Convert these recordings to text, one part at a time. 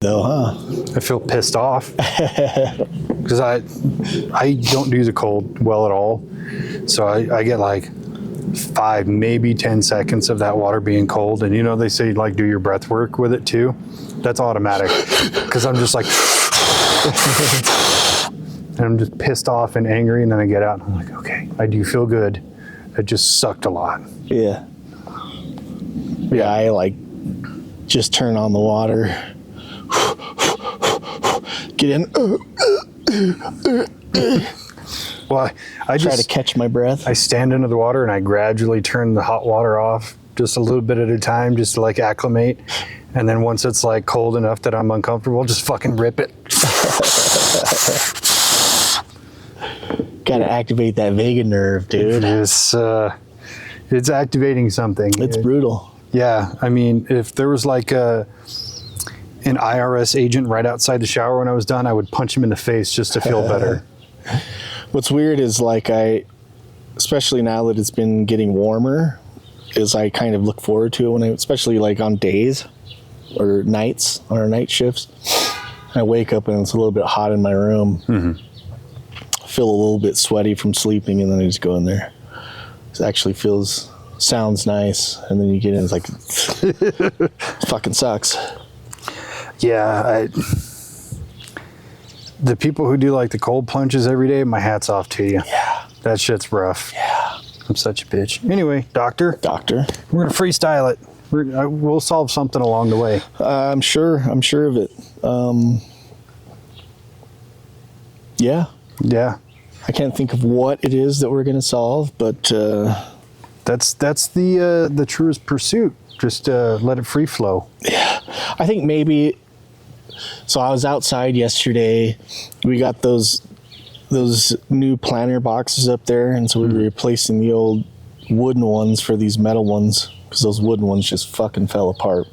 though, huh? I feel pissed off because I don't do the cold well at all. So I get like 5, maybe 10 seconds of that water being cold. And you know, they say like do your breath work with it too. That's automatic because I'm just like, and I'm just pissed off and angry. And then I get out and I'm like, okay, I do feel good. It just sucked a lot. Yeah. Yeah, I like just turn on the water. Get in. Well, I Try just to catch my breath. I stand under the water and I gradually turn the hot water off just a little bit at a time, just to like acclimate. And then once it's like cold enough that I'm uncomfortable, just fucking rip it. Gotta activate that vagus nerve, dude. It's activating something. It's brutal. Yeah, I mean, if there was like an IRS agent right outside the shower when I was done, I would punch him in the face just to feel better. What's weird is like especially now that it's been getting warmer, is I kind of look forward to it when especially like on days or nights, on our night shifts. I wake up and it's a little bit hot in my room. Mm-hmm. I feel a little bit sweaty from sleeping, and then I just go in there. It actually sounds nice, and then you get in, it's like, it fucking sucks. Yeah, the people who do like the cold plunges every day, my hat's off to you. Yeah. That shit's rough. Yeah. I'm such a bitch. Anyway, doctor, we're gonna freestyle it. We'll solve something along the way. I'm sure of it. Yeah. I can't think of what it is that we're gonna solve, but that's the truest pursuit. Just let it free flow. Yeah, I think maybe. So I was outside yesterday. We got those new planter boxes up there, and so we were replacing the old wooden ones for these metal ones, because those wooden ones just fucking fell apart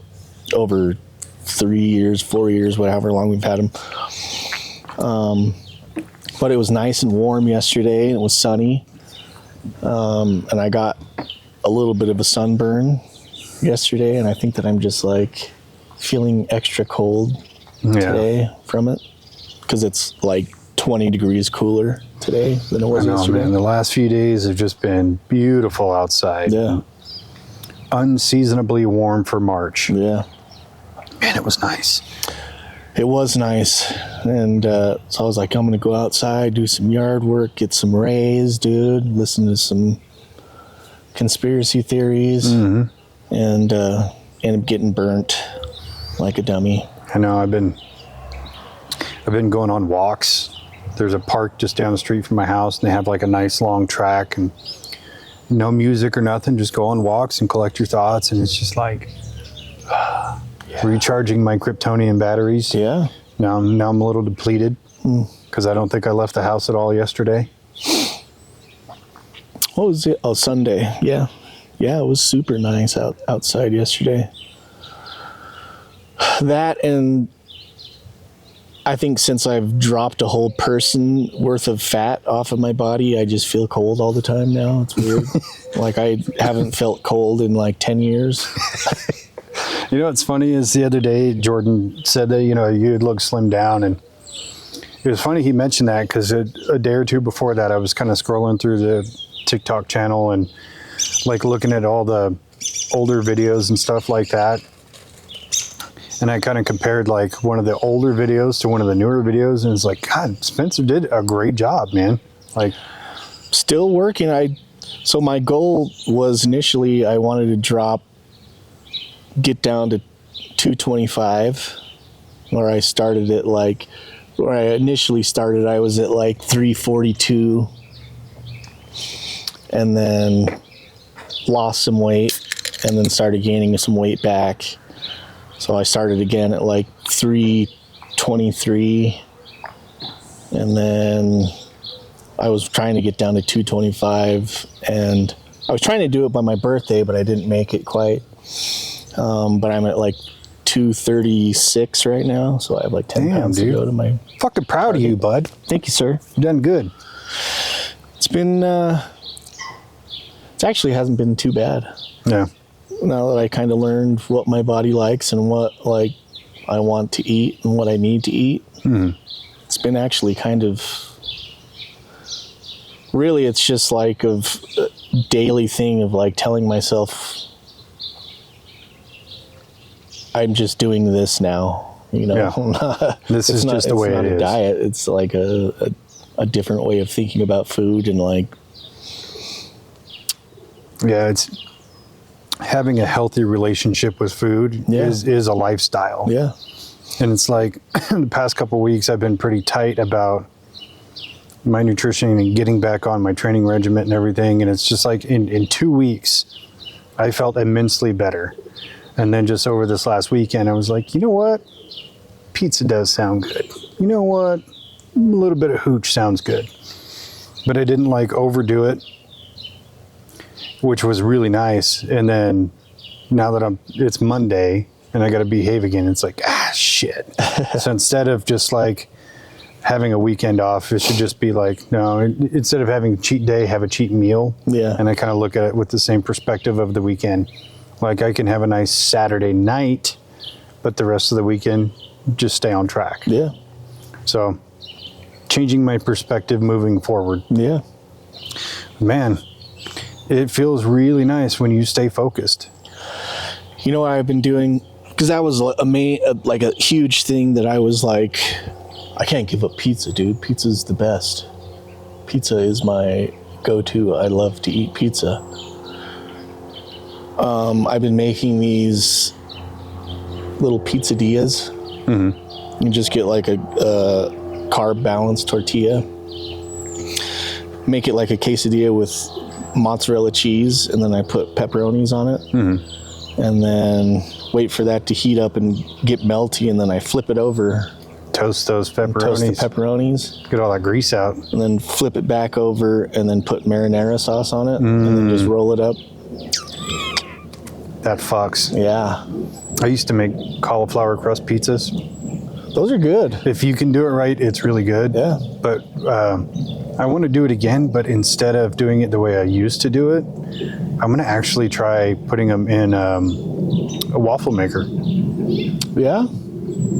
over 3 years, 4 years, whatever long we've had them. But it was nice and warm yesterday, and it was sunny, and I got a little bit of a sunburn yesterday, and I think that I'm just like feeling extra cold today from it, because it's like 20 degrees cooler today than it was yesterday. Man, the last few days have just been beautiful outside. Yeah. Unseasonably warm for March. Yeah. Man, it was nice. It was nice. And so I was like, I'm going to go outside, do some yard work, get some rays, dude, listen to some conspiracy theories, and end up getting burnt like a dummy. I know. I've been going on walks. There's a park just down the street from my house, and they have like a nice long track and no music or nothing. Just go on walks and collect your thoughts, and it's just like recharging my Kryptonian batteries. Yeah. Now I'm a little depleted because I don't think I left the house at all yesterday. What was it? Oh, Sunday. Yeah. Yeah, it was super nice outside yesterday. That, and I think since I've dropped a whole person worth of fat off of my body, I just feel cold all the time now. It's weird. Like I haven't felt cold in like 10 years. You know what's funny is the other day Jordan said that, you look slimmed down, and it was funny he mentioned that because a day or two before that I was kind of scrolling through the TikTok channel and like looking at all the older videos and stuff like that. And I kind of compared like one of the older videos to one of the newer videos, and it's like, God, Spencer did a great job, man. Like, still working. So my goal was initially I wanted to get down to 225, where I started at like, where I initially started, I was at like 342, and then lost some weight, and then started gaining some weight back. So I started again at like 323, and then I was trying to get down to 225, and I was trying to do it by my birthday, but I didn't make it quite. But I'm at like 236 right now, so I have like 10 pounds to go to my... Fucking proud of you, bud. Thank you, sir. You've done good. It's been... it actually hasn't been too bad. Yeah. Now that I kind of learned what my body likes and what like I want to eat and what I need to eat. It's been actually kind of, really, it's just like a daily thing of like telling myself, I'm just doing this now, you know. Yeah. This is just the way it is. It's not a diet. It's like a different way of thinking about food and like. Yeah, it's having a healthy relationship with food is a lifestyle. Yeah. And it's like the past couple of weeks I've been pretty tight about my nutrition and getting back on my training regimen and everything. And it's just like in 2 weeks, I felt immensely better. And then just over this last weekend, I was like, you know what? Pizza does sound good. You know what? A little bit of hooch sounds good. But I didn't like overdo it, which was really nice. And then now that it's Monday and I got to behave again, it's like, shit. So instead of just like having a weekend off, it should just be like, no, instead of having a cheat day, have a cheat meal. Yeah. And I kind of look at it with the same perspective of the weekend. Like I can have a nice Saturday night, but the rest of the weekend, just stay on track. Yeah. So changing my perspective moving forward. Yeah. Man, it feels really nice when you stay focused. You know what I've been doing? Because that was like a huge thing that I was like, I can't give up pizza, dude. Pizza's the best. Pizza is my go-to. I love to eat pizza. I've been making these little pizzadillas. Mm-hmm. You just get like a carb balanced tortilla. Make it like a quesadilla with mozzarella cheese, and then I put pepperonis on it. Mm-hmm. And then wait for that to heat up and get melty, and then I flip it over. Toast those pepperonis. Toast the pepperonis. Get all that grease out. And then flip it back over, and then put marinara sauce on it, and then just roll it up. That fucks. Yeah. I used to make cauliflower crust pizzas. Those are good. If you can do it right, it's really good. Yeah. But I want to do it again, but instead of doing it the way I used to do it, I'm going to actually try putting them in a waffle maker. Yeah?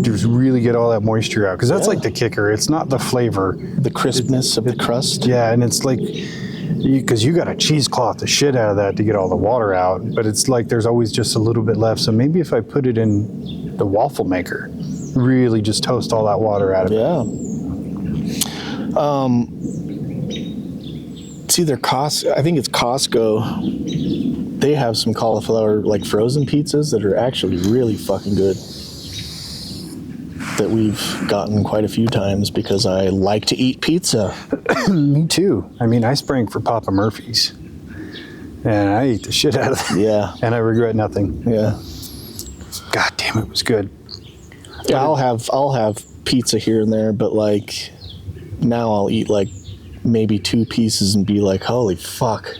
Just really get all that moisture out. Because that's like the kicker. It's not the flavor. The crispness of the crust. Yeah, and it's like, because you got to cheesecloth the shit out of that to get all the water out. But it's like there's always just a little bit left. So maybe if I put it in the waffle maker, really just toast all that water out of it. Yeah. It's either I think it's Costco. They have some cauliflower, like frozen pizzas that are actually really fucking good. That we've gotten quite a few times because I like to eat pizza. Me too. I mean, I sprang for Papa Murphy's. And I ate the shit out of it. Yeah. And I regret nothing. Yeah. God damn, it was good. Yeah, I'll have pizza here and there, but like now I'll eat like maybe 2 pieces and be like, holy fuck,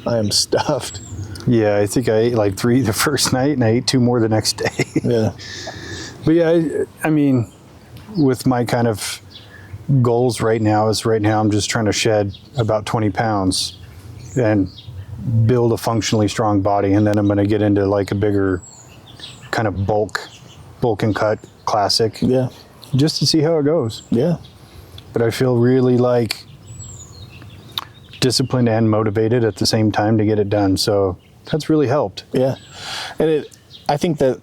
I am stuffed. Yeah, I think I ate like 3 the first night and I ate 2 more the next day. Yeah. But yeah, I mean, with my kind of goals right now I'm just trying to shed about 20 pounds and build a functionally strong body. And then I'm going to get into like a bigger kind of bulk and cut classic. Yeah. Just to see how it goes. Yeah. But I feel really like disciplined and motivated at the same time to get it done. So that's really helped. Yeah. And I think that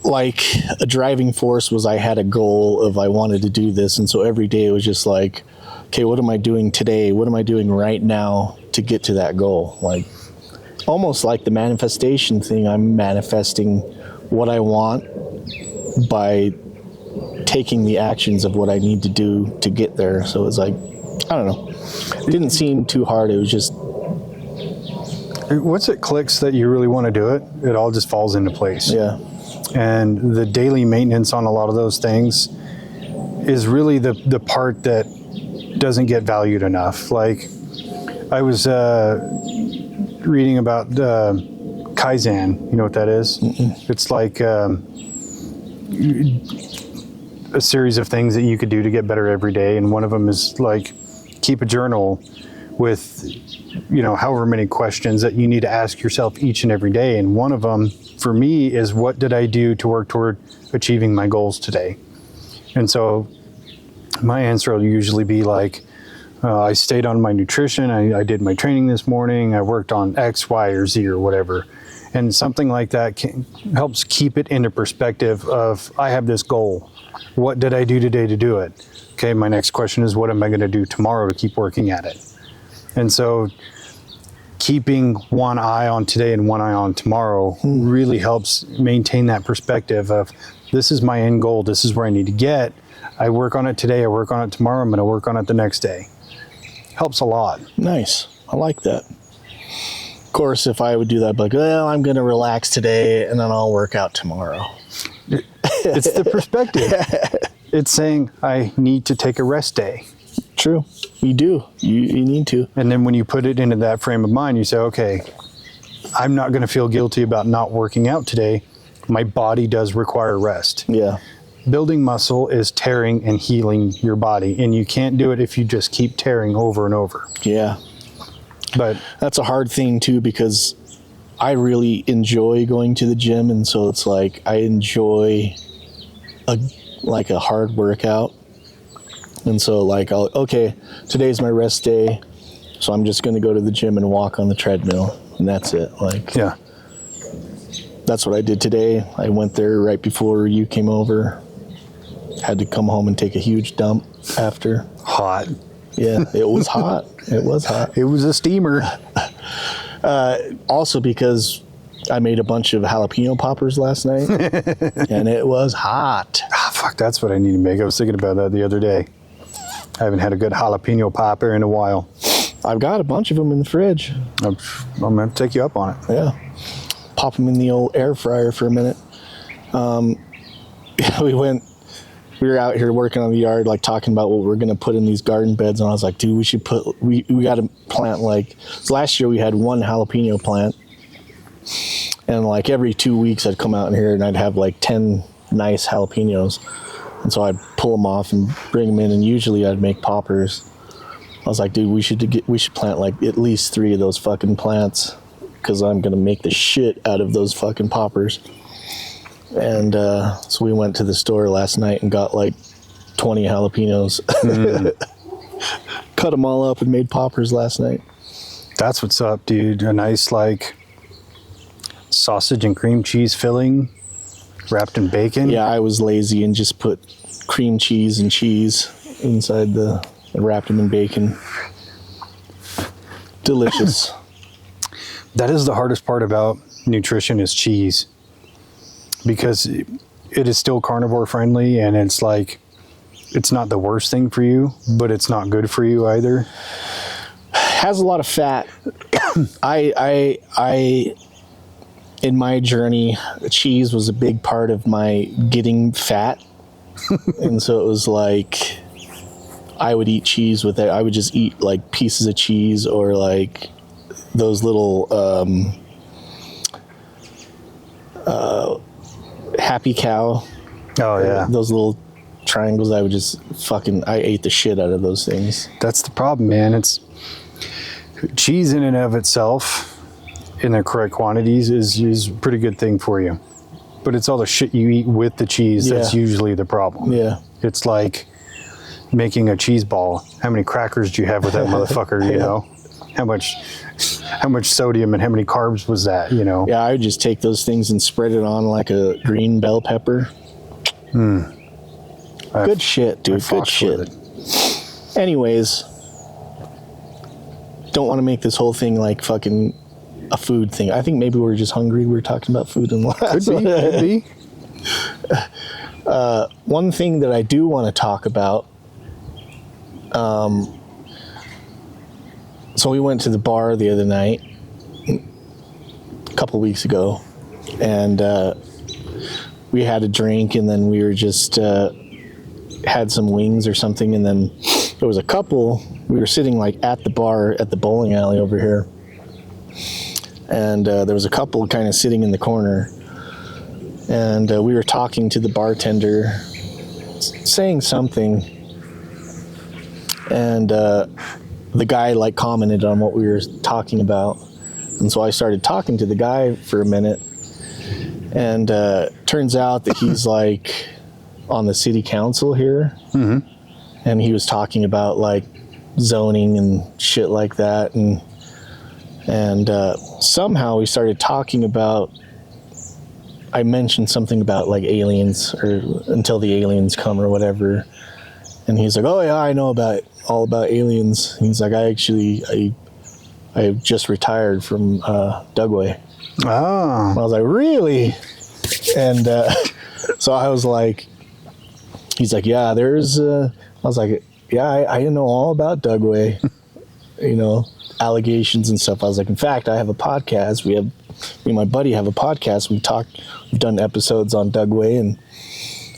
like a driving force was I had a goal of I wanted to do this. And so every day it was just like, okay, what am I doing today? What am I doing right now to get to that goal? Like almost like the manifestation thing. I'm manifesting what I want by taking the actions of what I need to do to get there. So it's like, I don't know. It didn't seem too hard. It was just... Once it clicks that you really want to do it, it all just falls into place. Yeah. And the daily maintenance on a lot of those things is really the part that doesn't get valued enough. Like I was reading about Kaizen. You know what that is? Mm-mm. It's like a series of things that you could do to get better every day. And one of them is like keep a journal with however many questions that you need to ask yourself each and every day. And one of them for me is, what did I do to work toward achieving my goals today? And so my answer will usually be like, I stayed on my nutrition. I did my training this morning. I worked on X, Y, or Z or whatever. And something like that helps keep it into perspective of, I have this goal. What did I do today to do it? Okay, my next question is, what am I going to do tomorrow to keep working at it? And so keeping one eye on today and one eye on tomorrow really helps maintain that perspective of, this is my end goal. This is where I need to get. I work on it today. I work on it tomorrow. I'm going to work on it the next day. Helps a lot. Nice. I like that. Of course, if I would do that, I'd be like, well, I'm going to relax today and then I'll work out tomorrow. It's the perspective. It's saying, I need to take a rest day. True. You do. You need to. And then when you put it into that frame of mind, you say, okay, I'm not going to feel guilty about not working out today. My body does require rest. Yeah. Building muscle is tearing and healing your body, and you can't do it if you just keep tearing over and over. Yeah. But that's a hard thing too, because I really enjoy going to the gym, and so it's like I enjoy a hard workout. And so like, today's my rest day, so I'm just going to go to the gym and walk on the treadmill, and that's it. Like, yeah. That's what I did today. I went there right before you came over. Had to come home and take a huge dump after. Hot. Yeah, it was hot. It was hot. It was a steamer. Also because I made a bunch of jalapeno poppers last night, and it was hot. Fuck, that's what I need to make. I was thinking about that the other day. I haven't had a good jalapeno popper in a while. I've got a bunch of them in the fridge. I'm going to take you up on it. Yeah. Pop them in the old air fryer for a minute. We were out here working on the yard, like talking about what we're going to put in these garden beds. And I was like, dude, we got to plant so last year we had one jalapeno plant. And like every 2 weeks I'd come out in here and I'd have like 10 nice jalapenos. And so I'd pull them off and bring them in. And usually I'd make poppers. I was like, dude, we should plant like at least 3 of those fucking plants, because I'm going to make the shit out of those fucking poppers. And so we went to the store last night and got like 20 jalapenos. Cut them all up and made poppers last night. That's what's up, dude. A nice like sausage and cream cheese filling wrapped in bacon. Yeah, I was lazy and just put cream cheese and cheese inside and wrapped them in bacon. Delicious. That is the hardest part about nutrition, is cheese. Because it is still carnivore friendly, and it's like, it's not the worst thing for you, but it's not good for you either. Has a lot of fat. I in my journey, cheese was a big part of my getting fat. And so it was like, I would eat cheese with it. I would just eat like pieces of cheese, or like those little Happy Cow. Oh yeah. Those little triangles, I would just I ate the shit out of those things. That's the problem, man. It's cheese in and of itself, in the correct quantities, is a pretty good thing for you. But it's all the shit you eat with the cheese that's usually the problem. Yeah. It's like making a cheese ball. How many crackers do you have with that motherfucker, you know? How much sodium and how many carbs was that, you know? Yeah, I would just take those things and spread it on like a green bell pepper. Good shit, dude. Good shit. Anyways, don't want to make this whole thing like fucking a food thing. I think maybe we're just hungry. We were talking about food in the last. Could be. One thing that I do want to talk about. So we went to the bar the other night, a couple weeks ago, and we had a drink, and then we were just had some wings or something, and then there was a couple. We were sitting like at the bar at the bowling alley over here, and there was a couple kind of sitting in the corner, and we were talking to the bartender, saying something, and the the guy like commented on what we were talking about. And so I started talking to the guy for a minute, and turns out that he's like on the city council here. Mm-hmm. And he was talking about like zoning and shit like that. And somehow we started talking about, I mentioned something about like aliens, or until the aliens come or whatever. And he's like, oh yeah, I know all about aliens. He's like, I just retired from Dugway. Oh. I was like, really? And so I was like, he's like, yeah, there's, I was like, yeah, I know all about Dugway, you know, allegations and stuff. I was like, in fact, I have a podcast. Me and my buddy have a podcast. We've done episodes on Dugway and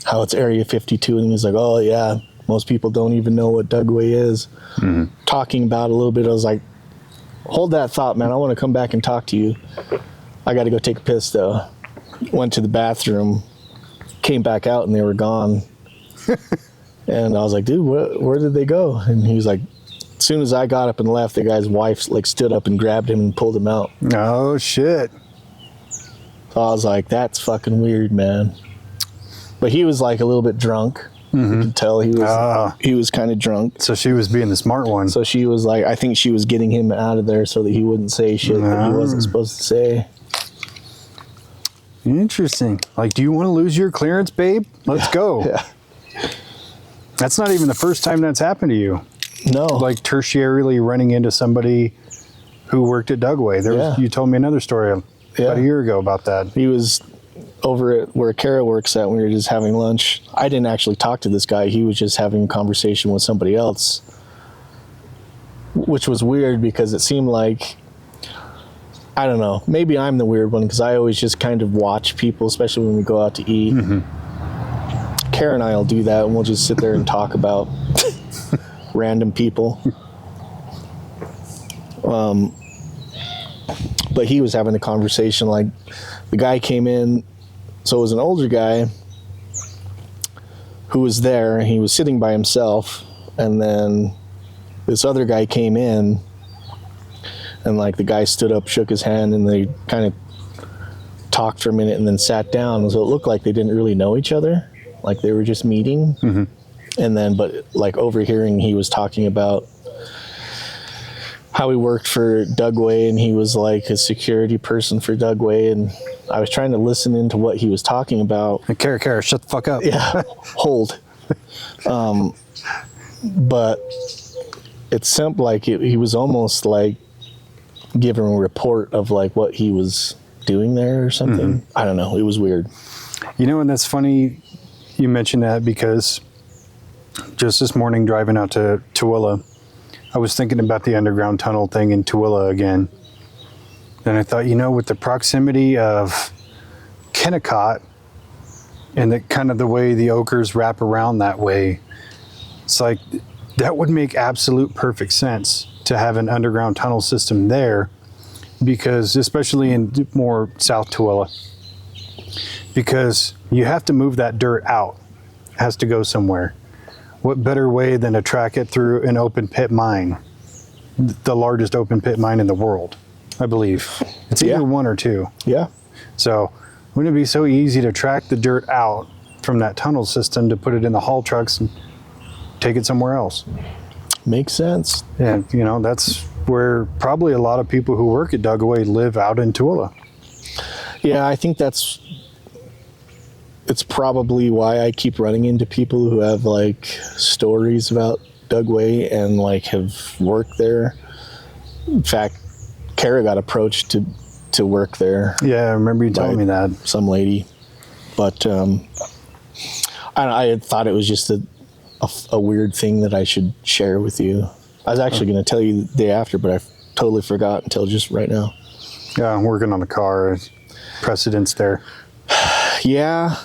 how it's Area 52. And he's like, oh yeah, most people don't even know what Dugway is. Mm-hmm. Talking about it a little bit, I was like, hold that thought, man. I want to come back and talk to you. I got to go take a piss, though. Went to the bathroom, came back out, and they were gone. And I was like, dude, where did they go? And he was like, as soon as I got up and left, the guy's wife like stood up and grabbed him and pulled him out. Oh, shit. So I was like, that's fucking weird, man. But he was like a little bit drunk. Mm-hmm. You could tell he was kind of drunk. So she was being the smart one. So she was like, I think she was getting him out of there so that he wouldn't say shit that he wasn't supposed to say. Interesting. Like, do you want to lose your clearance, babe? Let's go. Yeah. That's not even the first time that's happened to you. No. Like tertiarily running into somebody who worked at Dugway. You told me another story about a year ago about that. He was over at where Kara works at, we were just having lunch. I didn't actually talk to this guy. He was just having a conversation with somebody else, which was weird because it seemed like, I don't know, maybe I'm the weird one because I always just kind of watch people, especially when we go out to eat. Mm-hmm. Kara and I will do that, and we'll just sit there and talk about random people. But he was having a conversation, like the guy came in, so it was an older guy who was there, and he was sitting by himself, and then this other guy came in, and like the guy stood up, shook his hand, and they kind of talked for a minute and then sat down. So it looked like they didn't really know each other, like they were just meeting. Mm-hmm. And then, but like overhearing, he was talking about how he worked for Dugway, and he was like a security person for Dugway, and I was trying to listen into what he was talking about. Kara, shut the fuck up. Yeah, hold. But it seemed like he was almost like giving a report of like what he was doing there or something. Mm-hmm. I don't know. It was weird. You know, and that's funny you mentioned that because just this morning driving out to Tooele, I was thinking about the underground tunnel thing in Tooele again. And I thought, you know, with the proximity of Kennecott and the kind of the way the Ochres wrap around that way, it's like that would make absolute perfect sense to have an underground tunnel system there, because especially in more South Tooele, because you have to move that dirt out. It has to go somewhere. What better way than to track it through an open pit mine, the largest open pit mine in the world, I believe. It's either one or two. Yeah. So wouldn't it be so easy to track the dirt out from that tunnel system to put it in the haul trucks and take it somewhere else? Makes sense. And, you know, that's where probably a lot of people who work at Dugway live out in Tooele. Yeah, I think it's probably why I keep running into people who have like stories about Dugway and like have worked there. In fact, Kara got approached to work there. Yeah, I remember you telling me that. Some lady. But I had thought it was just a weird thing that I should share with you. I was actually going to tell you the day after, but I totally forgot until just right now. Yeah, I'm working on the car. Precedence there. Yeah,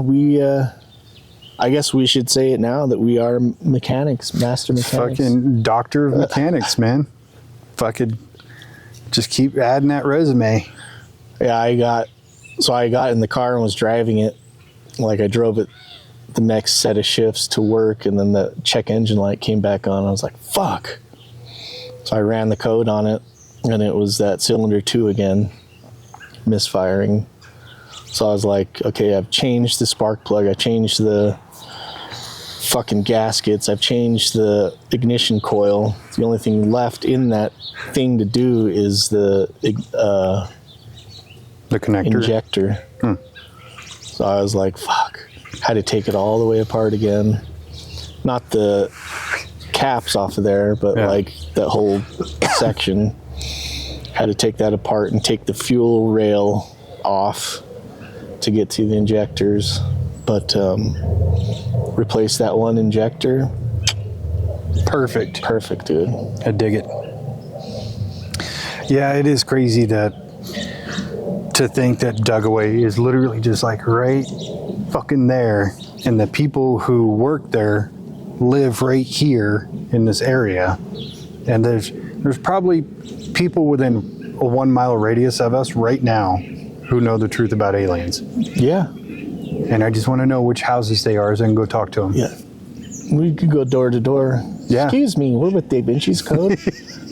we, I guess we should say it now that we are mechanics, master mechanics. Fucking doctor of mechanics, man. Fucking just keep adding that resume. Yeah, I got in the car and was driving it. Like I drove it the next set of shifts to work, and then the check engine light came back on. I was like, fuck. So I ran the code on it, and it was that cylinder 2 again, misfiring. So I was like, okay, I've changed the spark plug, I changed the fucking gaskets, I've changed the ignition coil. The only thing left in that thing to do is the connector injector. So I was like, fuck. Had to take it all the way apart again. Not the caps off of there, but like that whole section. Had to take that apart and take the fuel rail off to get to the injectors. But replace that one injector. Perfect, dude. I dig it. Yeah, it is crazy to think that Dugaway is literally just like right fucking there, and the people who work there live right here in this area, and there's probably people within a 1 mile radius of us right now who know the truth about aliens. Yeah. And I just want to know which houses they are so I can go talk to them. Yeah. We could go door to door. Yeah. Excuse me, we're with Dave-inci's Code.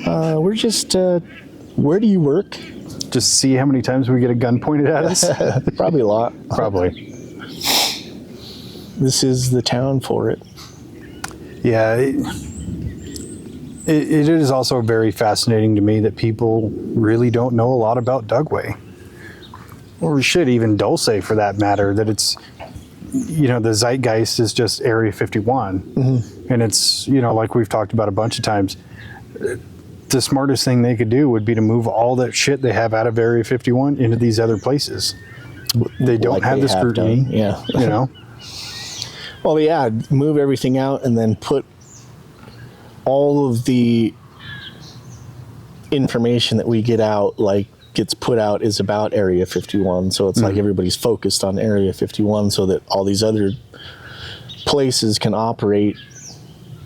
We're just, where do you work? Just see how many times we get a gun pointed at us. Probably a lot. Probably. This is the town for it. Yeah. It is also very fascinating to me that people really don't know a lot about Dugway. Or shit, even Dulce for that matter, that it's, you know, the zeitgeist is just Area 51. Mm-hmm. And it's, you know, like we've talked about a bunch of times, the smartest thing they could do would be to move all that shit they have out of Area 51 into these other places. They don't Like have they the scrutiny, yeah. You know? Well, yeah, move everything out and then put all of the information that we get out, like gets put out, is about Area 51. So it's like everybody's focused on Area 51 so that all these other places can operate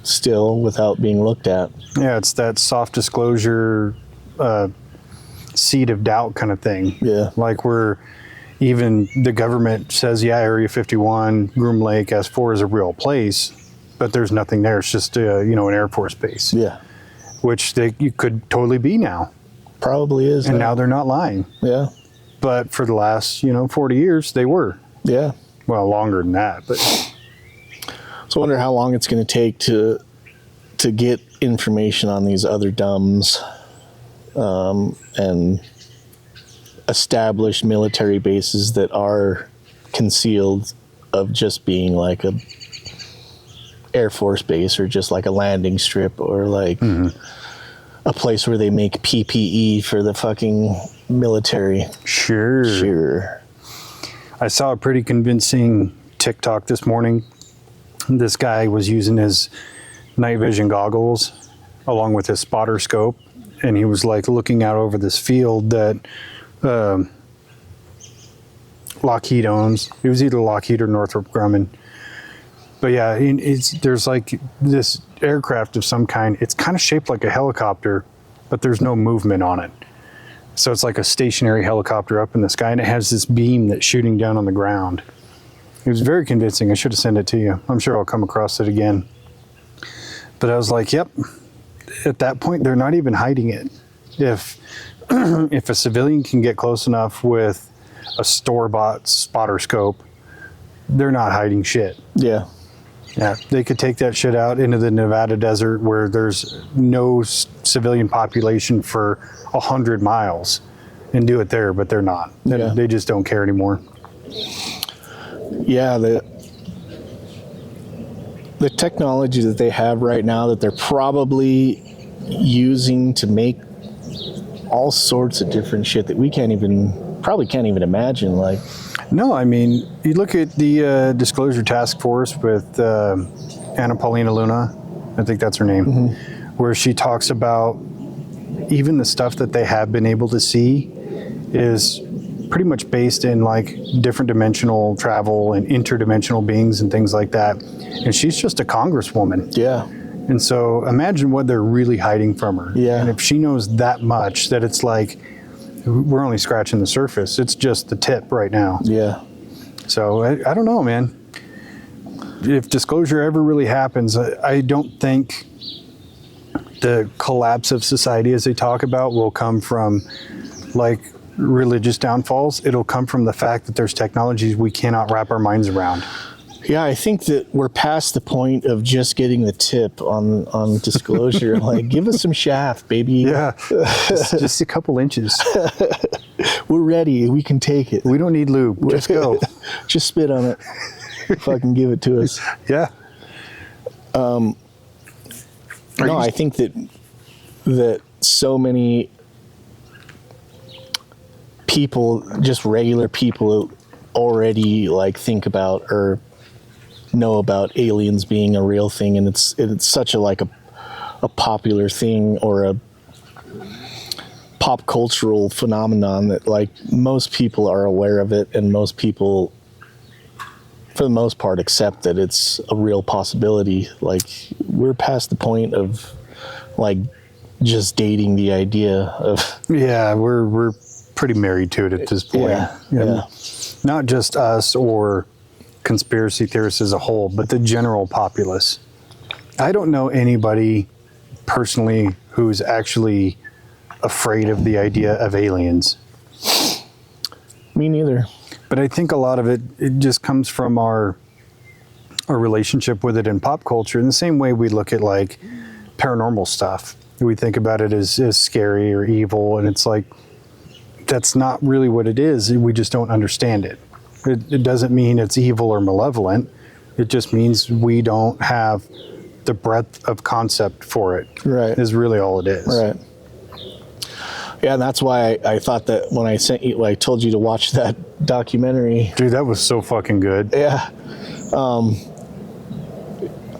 still without being looked at. Yeah, it's that soft disclosure, seed of doubt kind of thing. Yeah. Like where even the government says, yeah, Area 51, Groom Lake, S4 is a real place, but there's nothing there. It's just, you know, an Air Force base. Yeah. Which you could totally be now. Probably is. And now they're not lying. Yeah. But for the last, 40 years, they were. Yeah. Well, longer than that, but... So I wonder how long it's going to take to get information on these other dumbs and establish military bases that are concealed of just being like a Air Force base or just like a landing strip or like a place where they make PPE for the fucking military. Sure. I saw a pretty convincing TikTok this morning. This guy was using his night vision goggles along with his spotter scope, and he was like looking out over this field that Lockheed owns. It was either Lockheed or Northrop Grumman. But yeah, there's like this aircraft of some kind. It's kind of shaped like a helicopter, but there's no movement on it. So it's like a stationary helicopter up in the sky, and it has this beam that's shooting down on the ground. It was very convincing. I should have sent it to you. I'm sure I'll come across it again. But I was like, yep. At that point, they're not even hiding it. If a civilian can get close enough with a store-bought spotter scope, they're not hiding shit. Yeah. Yeah, they could take that shit out into the Nevada desert where there's no civilian population for 100 miles and do it there, but they're not. Yeah. They just don't care anymore. Yeah, the technology that they have right now that they're probably using to make all sorts of different shit that we probably can't even imagine. Like, no, I mean, you look at the Disclosure Task Force with Anna Paulina Luna, I think that's her name, where she talks about even the stuff that they have been able to see is pretty much based in like different dimensional travel and interdimensional beings and things like that. And she's just a congresswoman. yeah. And so imagine what they're really hiding from her. Yeah. And if she knows that much, that it's like, we're only scratching the surface. It's just the tip right now. Yeah. So I don't know, man. If disclosure ever really happens, I don't think the collapse of society, as they talk about, will come from like religious downfalls. It'll come from the fact that there's technologies we cannot wrap our minds around. Yeah, I think that we're past the point of just getting the tip on disclosure. Like, give us some shaft, baby. Yeah, just a couple inches. We're ready. We can take it. We don't need lube. Just go. Just spit on it. Fucking give it to us. Yeah. No, I think that so many people, just regular people, already like think about or know about aliens being a real thing, and it's such a popular thing or a pop cultural phenomenon that like most people are aware of it, and most people for the most part accept that it's a real possibility. Like, we're past the point of like just dating the idea of we're pretty married to it at this point. Yeah. Not just us or conspiracy theorists as a whole, but the general populace. I don't know anybody personally who's actually afraid of the idea of aliens. Me neither. But I think a lot of it just comes from our relationship with it in pop culture. In the same way we look at like paranormal stuff, we think about it as scary or evil, and it's like, that's not really what it is. We just don't understand it. It doesn't mean it's evil or malevolent. It just means we don't have the breadth of concept for it. Right. Is really all it is. Right. Yeah, and that's why I thought that when I sent you, I told you to watch that documentary. Dude, that was so fucking good. Yeah.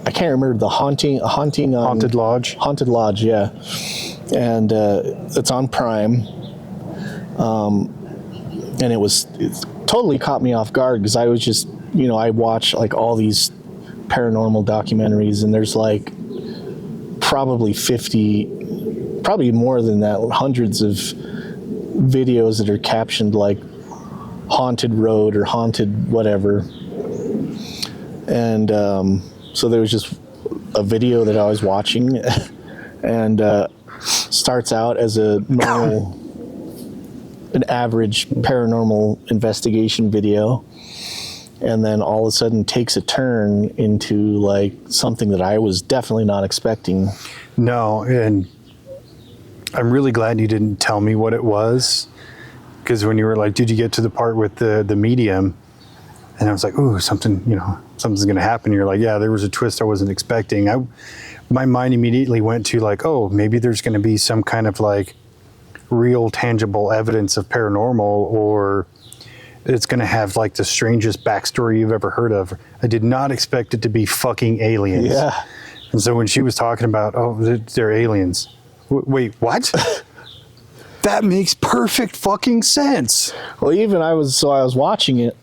I can't remember the Haunted Lodge. Haunted Lodge, yeah. And it's on Prime. And it totally caught me off guard because I was just, I watch like all these paranormal documentaries, and there's like probably 50, probably more than that, hundreds of videos that are captioned like haunted road or haunted whatever. And so there was just a video that I was watching, and starts out as an average paranormal investigation video, and then all of a sudden takes a turn into like something that I was definitely not expecting. No, and I'm really glad you didn't tell me what it was, because when you were like, did you get to the part with the medium? And I was like, ooh, something's going to happen. You're like, yeah, there was a twist I wasn't expecting. My mind immediately went to like, oh, maybe there's going to be some kind of like real tangible evidence of paranormal, or it's going to have like the strangest backstory you've ever heard of. I did not expect it to be fucking aliens. Yeah. And so when she was talking about, oh, they're aliens. Wait, what? That makes perfect fucking sense. Well, I was watching it,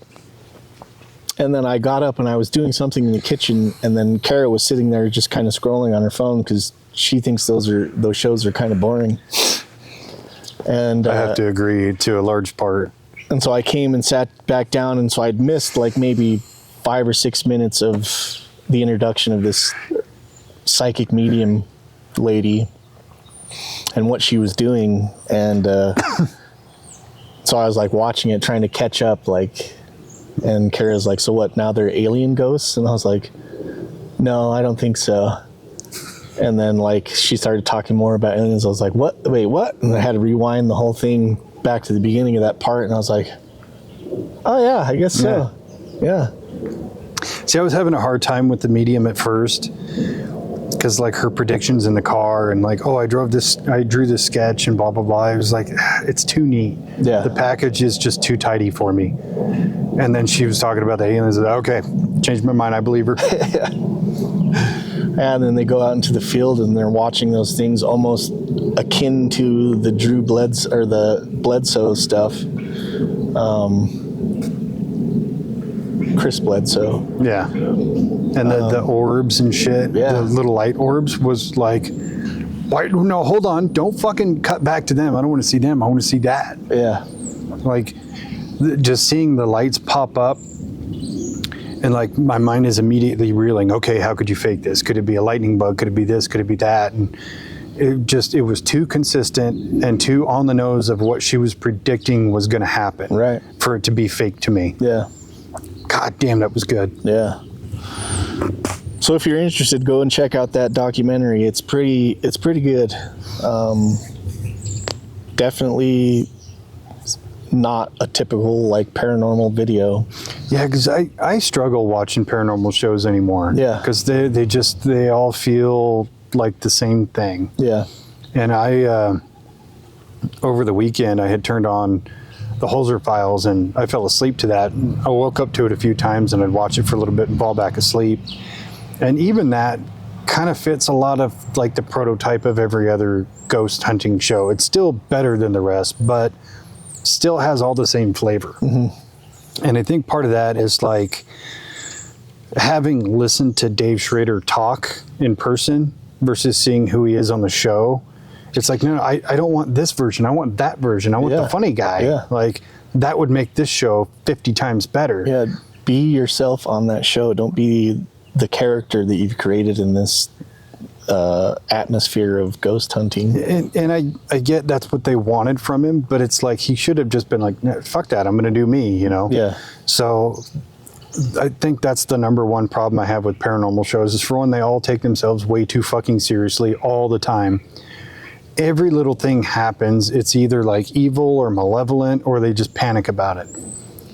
and then I got up and I was doing something in the kitchen, and then Kara was sitting there just kind of scrolling on her phone because she thinks those shows are kind of boring. And I have to agree to a large part. And so I came and sat back down, and so I'd missed like maybe 5 or 6 minutes of the introduction of this psychic medium lady and what she was doing. And so I was like watching it, trying to catch up, like, and Kara's like, so what, now they're alien ghosts? And I was like, no, I don't think so. And then like she started talking more about aliens. I was like, what? Wait, what? And I had to rewind the whole thing back to the beginning of that part, and I was like, oh yeah, I guess so. Yeah. See, I was having a hard time with the medium at first, because like her predictions in the car, and like, oh, I drew this sketch and blah blah blah. I was like, it's too neat. Yeah. The package is just too tidy for me. And then she was talking about the aliens. Okay, changed my mind. I believe her. Yeah. And then they go out into the field and they're watching those things almost akin to the the Bledsoe stuff. Chris Bledsoe. Yeah. And the orbs and shit, yeah. The little light orbs was like, why? No, hold on. Don't fucking cut back to them. I don't want to see them. I want to see that. Yeah. Like, just seeing the lights pop up And like my mind is immediately reeling, okay, how could you fake this? Could it be a lightning bug? Could it be this? Could it be that? And it was too consistent and too on the nose of what she was predicting was going to happen. Right. For it to be fake to me. Yeah. God damn, that was good. Yeah. So if you're interested, go and check out that documentary. It's pretty good. Definitely not a typical like paranormal video. Yeah, because I struggle watching paranormal shows anymore. Yeah. Because they all feel like the same thing. Yeah. And I over the weekend I had turned on the Holzer Files and I fell asleep to that. I woke up to it a few times and I'd watch it for a little bit and fall back asleep. And even that kind of fits a lot of like the prototype of every other ghost hunting show. It's still better than the rest, but still has all the same flavor. Mm-hmm. And I think part of that is like having listened to Dave Schrader talk in person versus seeing who he is on the show. It's like, no, I don't want this version. I want that version. I want the funny guy. Yeah. Like that would make this show 50 times better. Yeah. Be yourself on that show. Don't be the character that you've created in this atmosphere of ghost hunting. And I get that's what they wanted from him, but it's like he should have just been like, no, fuck that, I'm going to do me, you know? Yeah. So I think that's the number one problem I have with paranormal shows is for one, they all take themselves way too fucking seriously all the time. Every little thing happens, it's either like evil or malevolent or they just panic about it.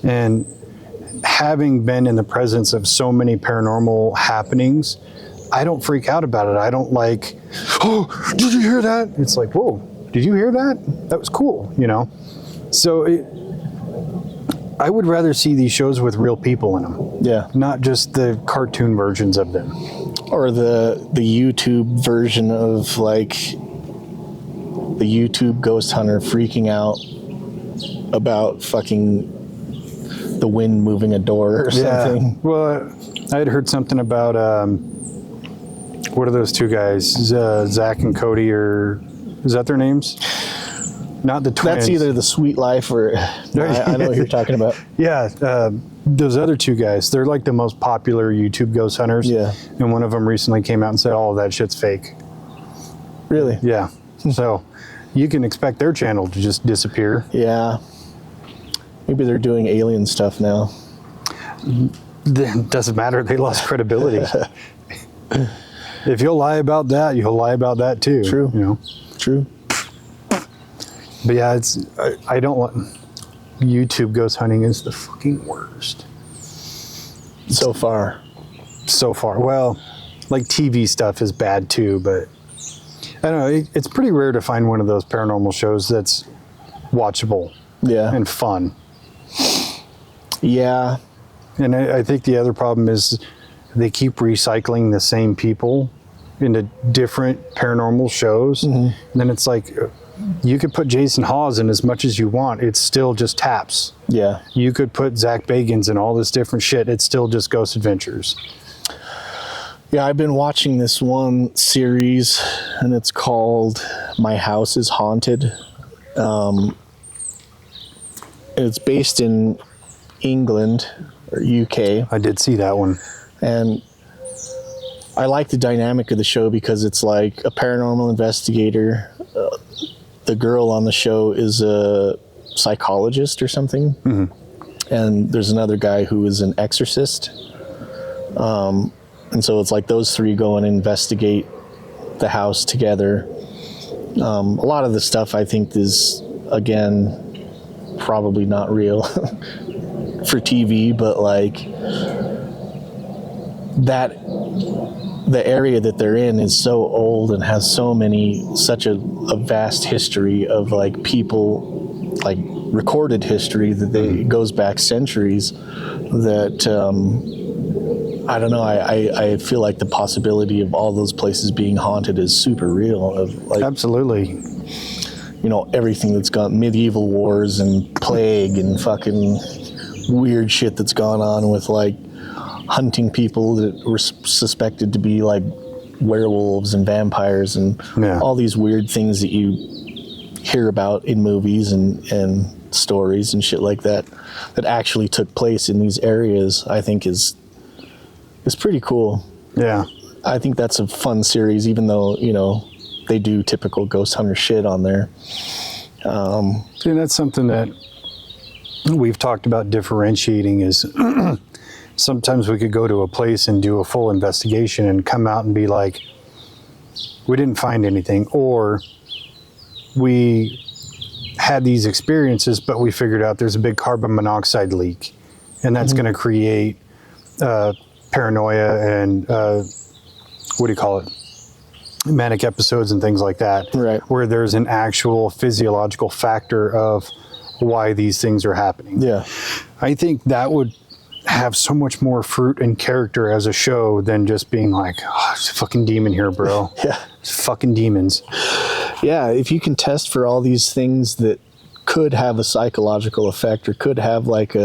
And having been in the presence of so many paranormal happenings, I don't freak out about it. I don't like, oh, did you hear that? It's like, whoa, did you hear that? That was cool, you know? So I would rather see these shows with real people in them. Yeah. Not just the cartoon versions of them. Or the YouTube version of like the YouTube ghost hunter freaking out about fucking the wind moving a door or something. Well, I had heard something about, what are those two guys? Zach and Cody, or is that their names? Not the twins. That's either the Sweet Life or I know what you're talking about. Yeah, those other two guys, they're like the most popular YouTube ghost hunters. Yeah. And one of them recently came out and said, all of that shit's fake. Really? Yeah. So you can expect their channel to just disappear. Yeah. Maybe they're doing alien stuff now. It doesn't matter. They lost credibility. If you'll lie about that, you'll lie about that too. True. You know. True. But yeah, I don't want YouTube ghost hunting is the fucking worst. So far. So far. Well, like TV stuff is bad too, but I don't know. It's pretty rare to find one of those paranormal shows that's watchable. Yeah. And fun. Yeah. And I think the other problem is they keep recycling the same people into different paranormal shows. Mm-hmm. And then it's like, you could put Jason Hawes in as much as you want. It's still just Taps. Yeah. You could put Zach Bagans in all this different shit. It's still just Ghost Adventures. Yeah, I've been watching this one series, and it's called My House is Haunted. It's based in England or UK. I did see that one. And I like the dynamic of the show because it's like a paranormal investigator. The girl on the show is a psychologist or something. Mm-hmm. And there's another guy who is an exorcist. And so it's like those three go and investigate the house together. A lot of the stuff I think is, again, probably not real for TV, but like that the area that they're in is so old and has such a vast history of like people, like recorded history that it goes back centuries, that I don't know, I feel like the possibility of all those places being haunted is super real. Of like, absolutely. You know, everything that's gone, medieval wars and plague and fucking weird shit that's gone on with like hunting people that were suspected to be like werewolves and vampires and all these weird things that you hear about in movies and stories and shit like that actually took place in these areas, I think is is pretty cool. Yeah. I think that's a fun series, even though, you know, they do typical ghost hunter shit on there. And that's something that we've talked about differentiating is sometimes we could go to a place and do a full investigation and come out and be like, we didn't find anything, or we had these experiences, but we figured out there's a big carbon monoxide leak, and that's going to create paranoia and what do you call it? Manic episodes and things like that, right? Where there's an actual physiological factor of why these things are happening. Yeah. I think that would have so much more fruit and character as a show than just being like, oh, it's a fucking demon here, bro. Yeah. It's fucking demons. Yeah, if you can test for all these things that could have a psychological effect or could have like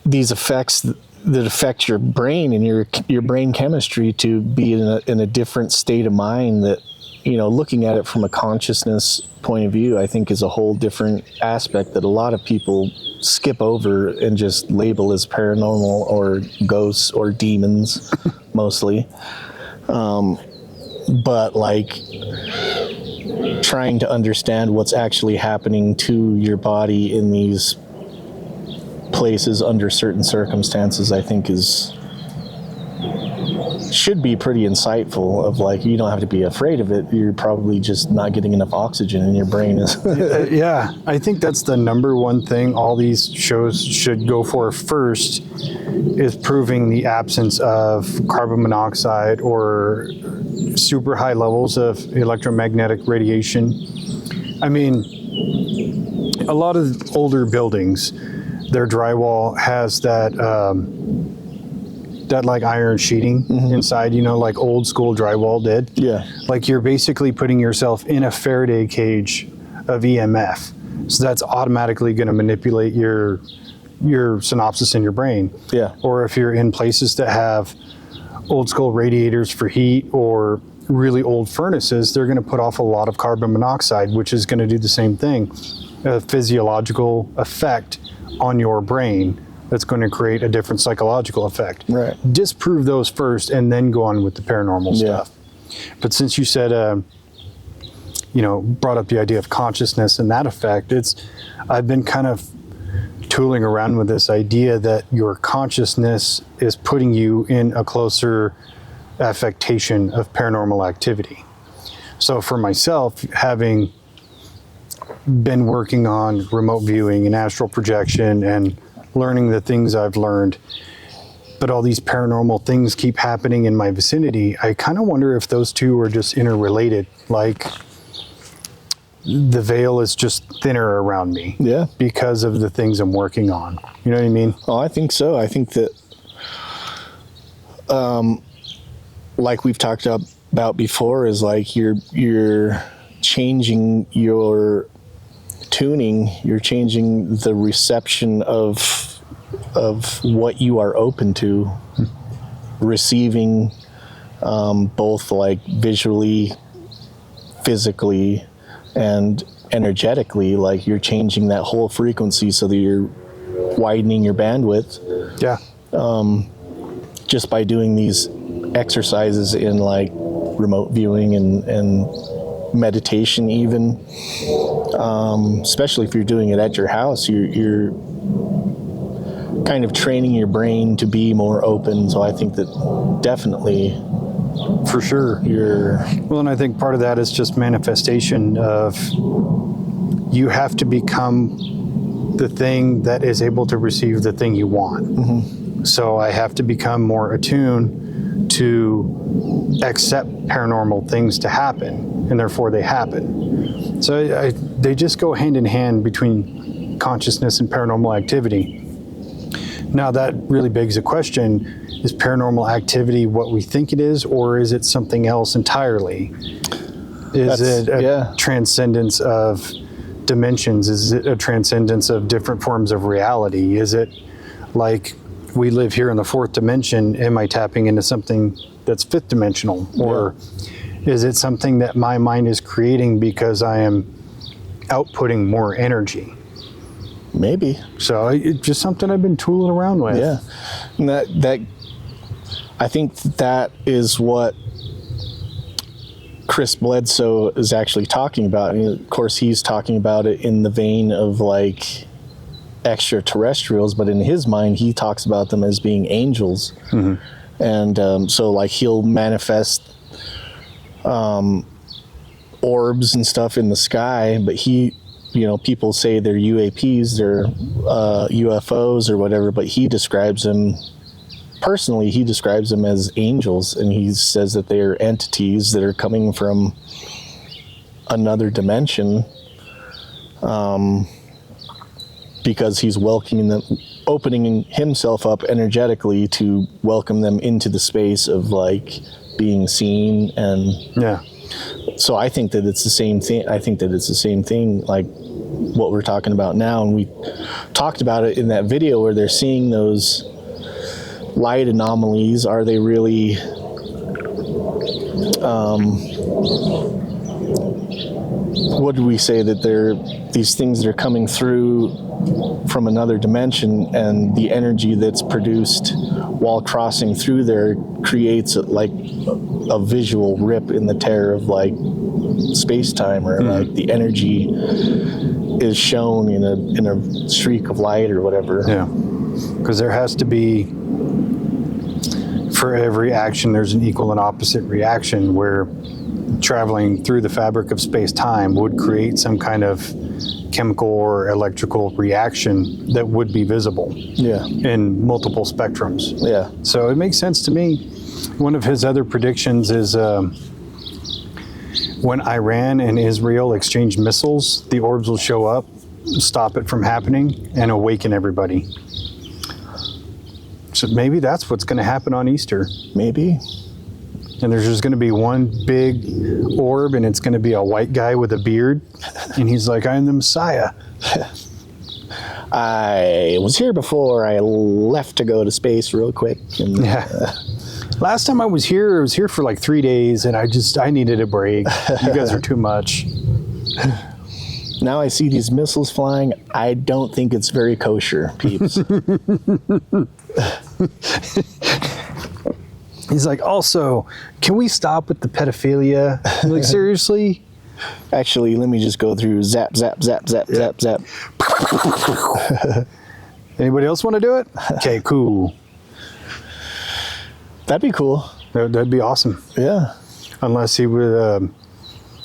these effects that affect your brain and your brain chemistry to be in a different state of mind, that, you know, looking at it from a consciousness point of view, I think is a whole different aspect that a lot of people skip over and just label as paranormal or ghosts or demons mostly. But like trying to understand what's actually happening to your body in these places under certain circumstances, I think should be pretty insightful. Of like, you don't have to be afraid of it. You're probably just not getting enough oxygen in your brain. Yeah, I think that's the number one thing all these shows should go for first, is proving the absence of carbon monoxide or super high levels of electromagnetic radiation. I mean, a lot of older buildings, their drywall has that like iron sheeting inside, you know, like old school drywall did. Yeah. Like you're basically putting yourself in a Faraday cage of EMF. So that's automatically going to manipulate your synapses in your brain. Yeah. Or if you're in places that have old school radiators for heat or really old furnaces, they're going to put off a lot of carbon monoxide, which is going to do the same thing, a physiological effect on your brain that's going to create a different psychological effect. Right. Disprove those first and then go on with the paranormal stuff. But since you said, you know, brought up the idea of consciousness and that effect, I've been kind of tooling around with this idea that your consciousness is putting you in a closer affectation of paranormal activity. So for myself, having been working on remote viewing and astral projection and learning the things I've learned, but all these paranormal things keep happening in my vicinity, I kind of wonder if those two are just interrelated. Like the veil is just thinner around me. Yeah. Because of the things I'm working on. You know what I mean? Oh, I think so. I think that, like we've talked about before, is like you're changing your tuning, you're changing the reception of what you are open to receiving, both like visually, physically, and energetically. Like you're changing that whole frequency so that you're widening your bandwidth. Yeah. Just by doing these exercises in like remote viewing and meditation even, especially if you're doing it at your house, you're kind of training your brain to be more open. So I think that definitely, for sure, well, and I think part of that is just manifestation of you have to become the thing that is able to receive the thing you want. So I have to become more attuned to accept paranormal things to happen, and therefore they happen. So they just go hand in hand between consciousness and paranormal activity. Now that really begs the question, is paranormal activity what we think it is, or is it something else entirely? Is it a transcendence of dimensions? Is it a transcendence of different forms of reality? Is it like we live here in the fourth dimension? Am I tapping into something that's fifth dimensional? Or is it something that my mind is creating because I am outputting more energy? Maybe. So it's just something I've been tooling around with. Yeah. And that I think that is what Chris Bledsoe is actually talking about. And of course, he's talking about it in the vein of like extraterrestrials, but in his mind, he talks about them as being angels. Mm-hmm. And so like he'll manifest orbs and stuff in the sky, but people say they're UAPs, they're UFOs or whatever, but he describes them as angels, and he says that they are entities that are coming from another dimension, because he's welcoming them, opening himself up energetically to welcome them into the space of like being seen. And so I think that it's the same thing. Like what we're talking about now, and we talked about it in that video where they're seeing those light anomalies. Are they really what do we say, that they're these things that are coming through from another dimension, and the energy that's produced while crossing through there creates like a visual rip in the tear of like space-time, or like the energy is shown in a streak of light or whatever. Yeah, because there has to be, for every action, there's an equal and opposite reaction, where traveling through the fabric of space-time would create some kind of chemical or electrical reaction that would be visible in multiple spectrums. Yeah. So it makes sense to me. One of his other predictions is when Iran and Israel exchange missiles, the orbs will show up, stop it from happening, and awaken everybody. So maybe that's what's going to happen on Easter. Maybe. And there's just going to be one big orb, and it's going to be a white guy with a beard. And he's like, I am the Messiah. I was here before I left to go to space real quick. And, last time I was here for like 3 days, and I needed a break. You guys are too much. Now I see these missiles flying. I don't think it's very kosher, peeps. He's like, also, can we stop with the pedophilia? I'm like, seriously? Actually, let me just go through zap, zap, zap, zap, zap, zap. Anybody else want to do it? Okay, cool. That'd be cool. That'd be awesome. Yeah. Unless he would,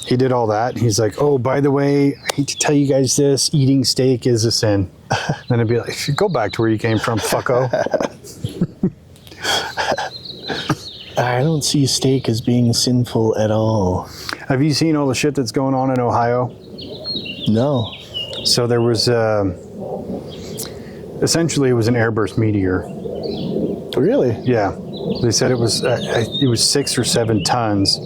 he did all that. He's like, oh, by the way, I hate to tell you guys this, eating steak is a sin. Then I'd be like, go back to where you came from, fucko. I don't see steak as being sinful at all. Have you seen all the shit that's going on in Ohio? No. So there was, essentially it was an airburst meteor. Really? Yeah. They said it was 6 or 7 tons,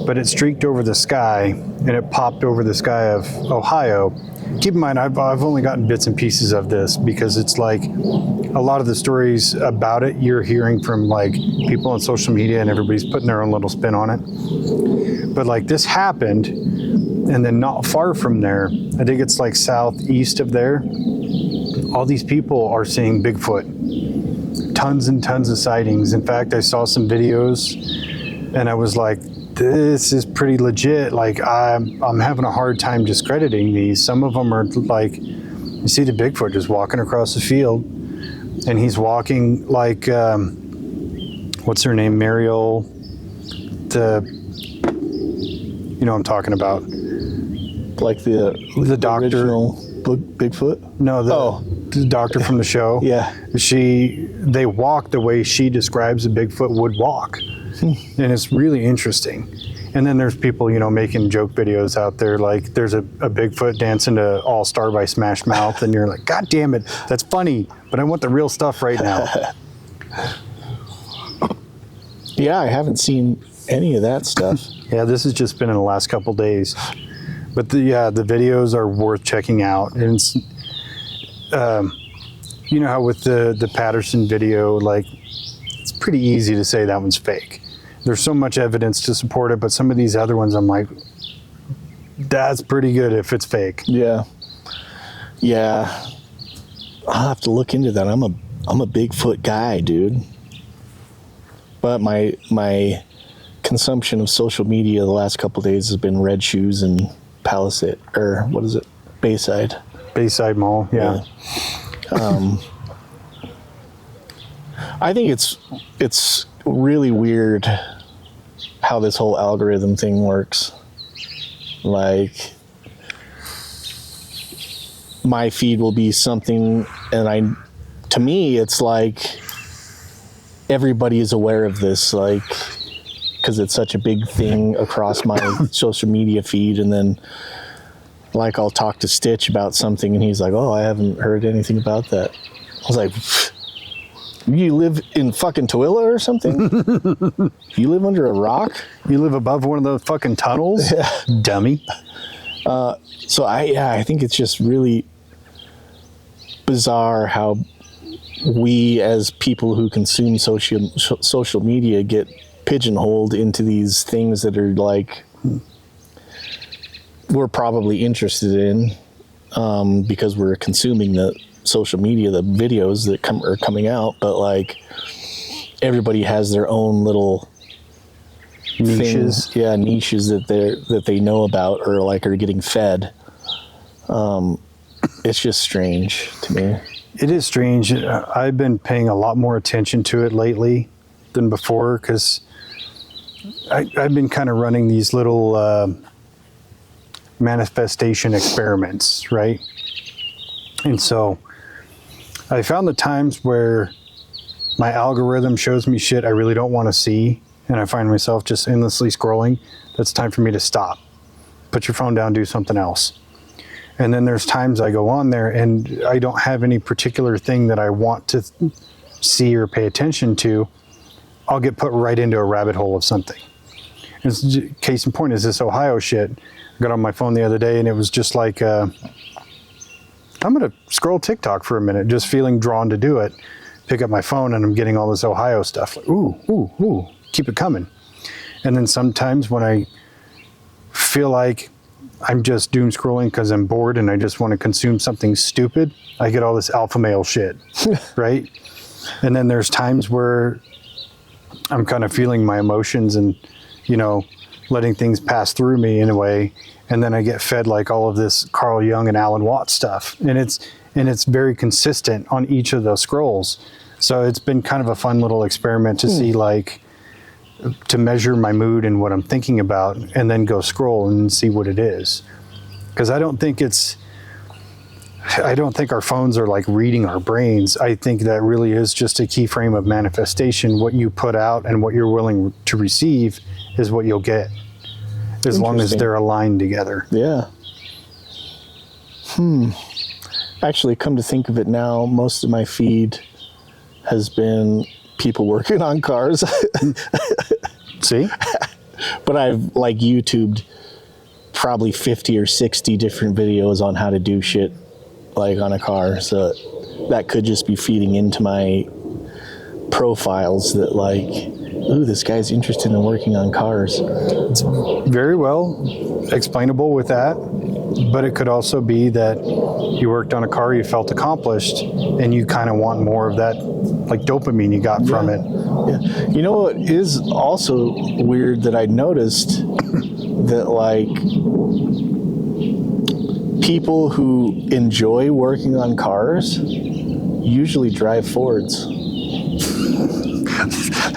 but it streaked over the sky, and it popped over the sky of Ohio. Keep in mind, I've only gotten bits and pieces of this, because it's like a lot of the stories about it you're hearing from like people on social media, and everybody's putting their own little spin on it. But like this happened, and then not far from there, I think it's like southeast of there, all these people are seeing Bigfoot. Tons and tons of sightings. In fact, I saw some videos, and I was like, this is pretty legit. Like, I'm having a hard time discrediting these. Some of them are like, you see the Bigfoot just walking across the field, and he's walking like, what's her name? Mariel, you know what I'm talking about. Like the doctor. Bigfoot? No, the doctor from the show. Yeah. They walk the way she describes a Bigfoot would walk. And it's really interesting. And then there's people, making joke videos out there, like there's a Bigfoot dancing to All Star by Smash Mouth, and you're like, God damn it, that's funny, but I want the real stuff right now. Yeah, I haven't seen any of that stuff. Yeah, this has just been in the last couple days. But the videos are worth checking out. And it's, you know how with the Patterson video, like, it's pretty easy to say that one's fake. There's so much evidence to support it, but some of these other ones, I'm like, that's pretty good if it's fake. Yeah. Yeah, I'll have to look into that. I'm a Bigfoot guy, dude. But my consumption of social media the last couple of days has been Red Shoes and Palisade, or what is it? Bayside. Bayside Mall, yeah. I think it's really weird how this whole algorithm thing works. Like, my feed will be something, and to me, it's like everybody is aware of this, like, because it's such a big thing across my social media feed. And then, like, I'll talk to Stitch about something, and he's like, "Oh, I haven't heard anything about that." I was like, "You live in fucking Tooele or something? You live under a rock? You live above one of those fucking tunnels, Yeah. dummy." So I think it's just really bizarre how we, as people who consume social media, get pigeonholed into these things that are like we're probably interested in because we're consuming the social media, the videos that are coming out. But like, everybody has their own little Niches. things, niches that they know about or like are getting fed. It's just strange to me. It is strange. I've been paying a lot more attention to it lately than before, because I've been kind of running these little manifestation experiments, right? And so I found the times where my algorithm shows me shit I really don't want to see, and I find myself just endlessly scrolling. That's time for me to stop. Put your phone down, do something else. And then there's times I go on there and I don't have any particular thing that I want to see or pay attention to. I'll get put right into a rabbit hole of something. Case in point is this Ohio shit. I got on my phone the other day and it was just like, I'm going to scroll TikTok for a minute, just feeling drawn to do it. Pick up my phone and I'm getting all this Ohio stuff. Like, ooh, keep it coming. And then sometimes when I feel like I'm just doom scrolling because I'm bored and I just want to consume something stupid, I get all this alpha male shit, right? And then there's times where I'm kind of feeling my emotions and, letting things pass through me in a way. And then I get fed like all of this Carl Jung and Alan Watts stuff. And it's very consistent on each of those scrolls. So it's been kind of a fun little experiment to see, like, to measure my mood and what I'm thinking about, and then go scroll and see what it is. Because I don't think our phones are like reading our brains. I think that really is just a keyframe of manifestation. What you put out and what you're willing to receive is what you'll get, as long as they're aligned together. Yeah. Actually, come to think of it now, most of my feed has been people working on cars. See? But I've like YouTubed probably 50 or 60 different videos on how to do shit like on a car. So that could just be feeding into my profiles that like, ooh, this guy's interested in working on cars. It's very well explainable with that. But it could also be that you worked on a car, you felt accomplished, and you kind of want more of that, like, dopamine you got from it. Yeah. You know what is also weird that I noticed? That, like, people who enjoy working on cars usually drive Fords.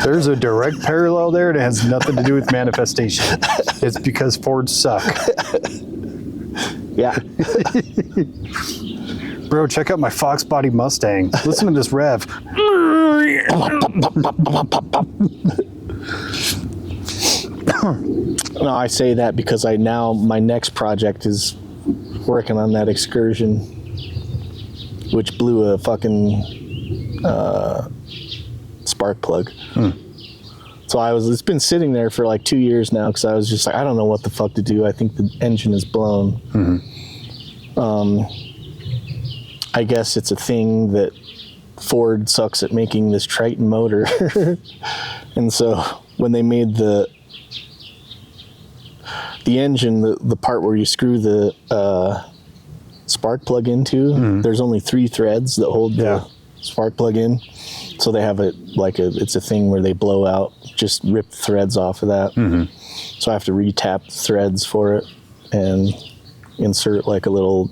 There's a direct parallel there that has nothing to do with manifestation. It's because Fords suck. Yeah. Bro, check out my Fox body Mustang. Listen to this rev. No, I say that because my next project is working on that excursion, which blew a fucking spark plug. So it's been sitting there for like 2 years now because I was just like, I don't know what the fuck to do. I think the engine is blown. I guess it's a thing that Ford sucks at making this Triton motor. And so when they made the engine, the part where you screw the spark plug into, there's only 3 threads that hold the spark plug in. So they have it like it's a thing where they blow out, just rip threads off of that. So I have to retap threads for it and insert like a little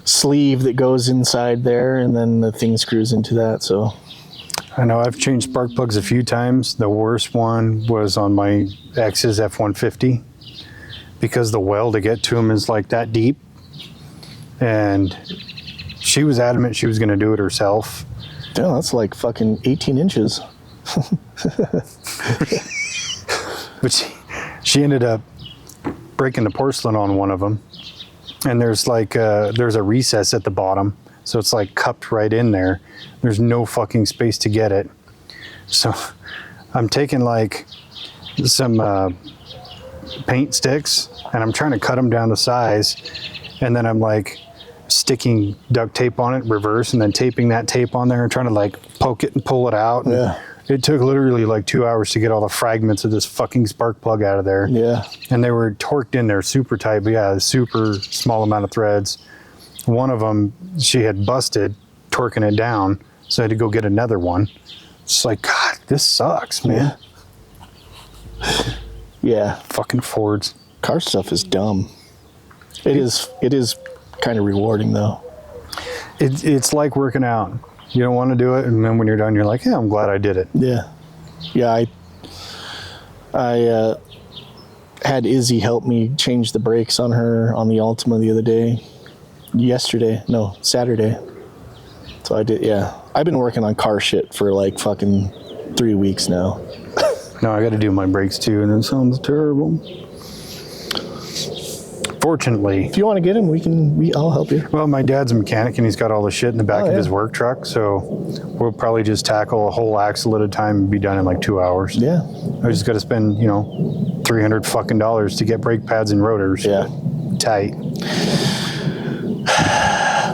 sleeve that goes inside there, and then the thing screws into that. So I know I've changed spark plugs a few times. The worst one was on my ex's F-150 because the well to get to them is like that deep. And she was adamant she was going to do it herself. Yeah, that's like fucking 18 inches. But she ended up breaking the porcelain on one of them. And there's like there's a recess at the bottom. So it's like cupped right in there. There's no fucking space to get it. So I'm taking like some paint sticks and I'm trying to cut them down to size. And then I'm like sticking duct tape on it, reverse, and then taping that tape on there and trying to like poke it and pull it out. And it took literally like 2 hours to get all the fragments of this fucking spark plug out of there. Yeah. And they were torqued in there super tight, but yeah, a super small amount of threads. One of them, she had busted torquing it down, so I had to go get another one. It's like, God, this sucks, man. Yeah. Fucking Fords. Car stuff is dumb. It is kind of rewarding, though. It's like working out. You don't want to do it, and then when you're done, you're like, yeah, I'm glad I did it. Yeah. Yeah, I had Izzy help me change the brakes on her on the Altima the other day. Saturday. So I did, yeah. I've been working on car shit for like fucking 3 weeks now. No, I got to do my brakes too, and it sounds terrible. Fortunately. If you want to get him, I'll help you. Well, my dad's a mechanic, and he's got all the shit in the back of his work truck, so we'll probably just tackle a whole axle at a time and be done in like 2 hours. Yeah. I just got to spend, $300 fucking dollars to get brake pads and rotors. Yeah. Tight.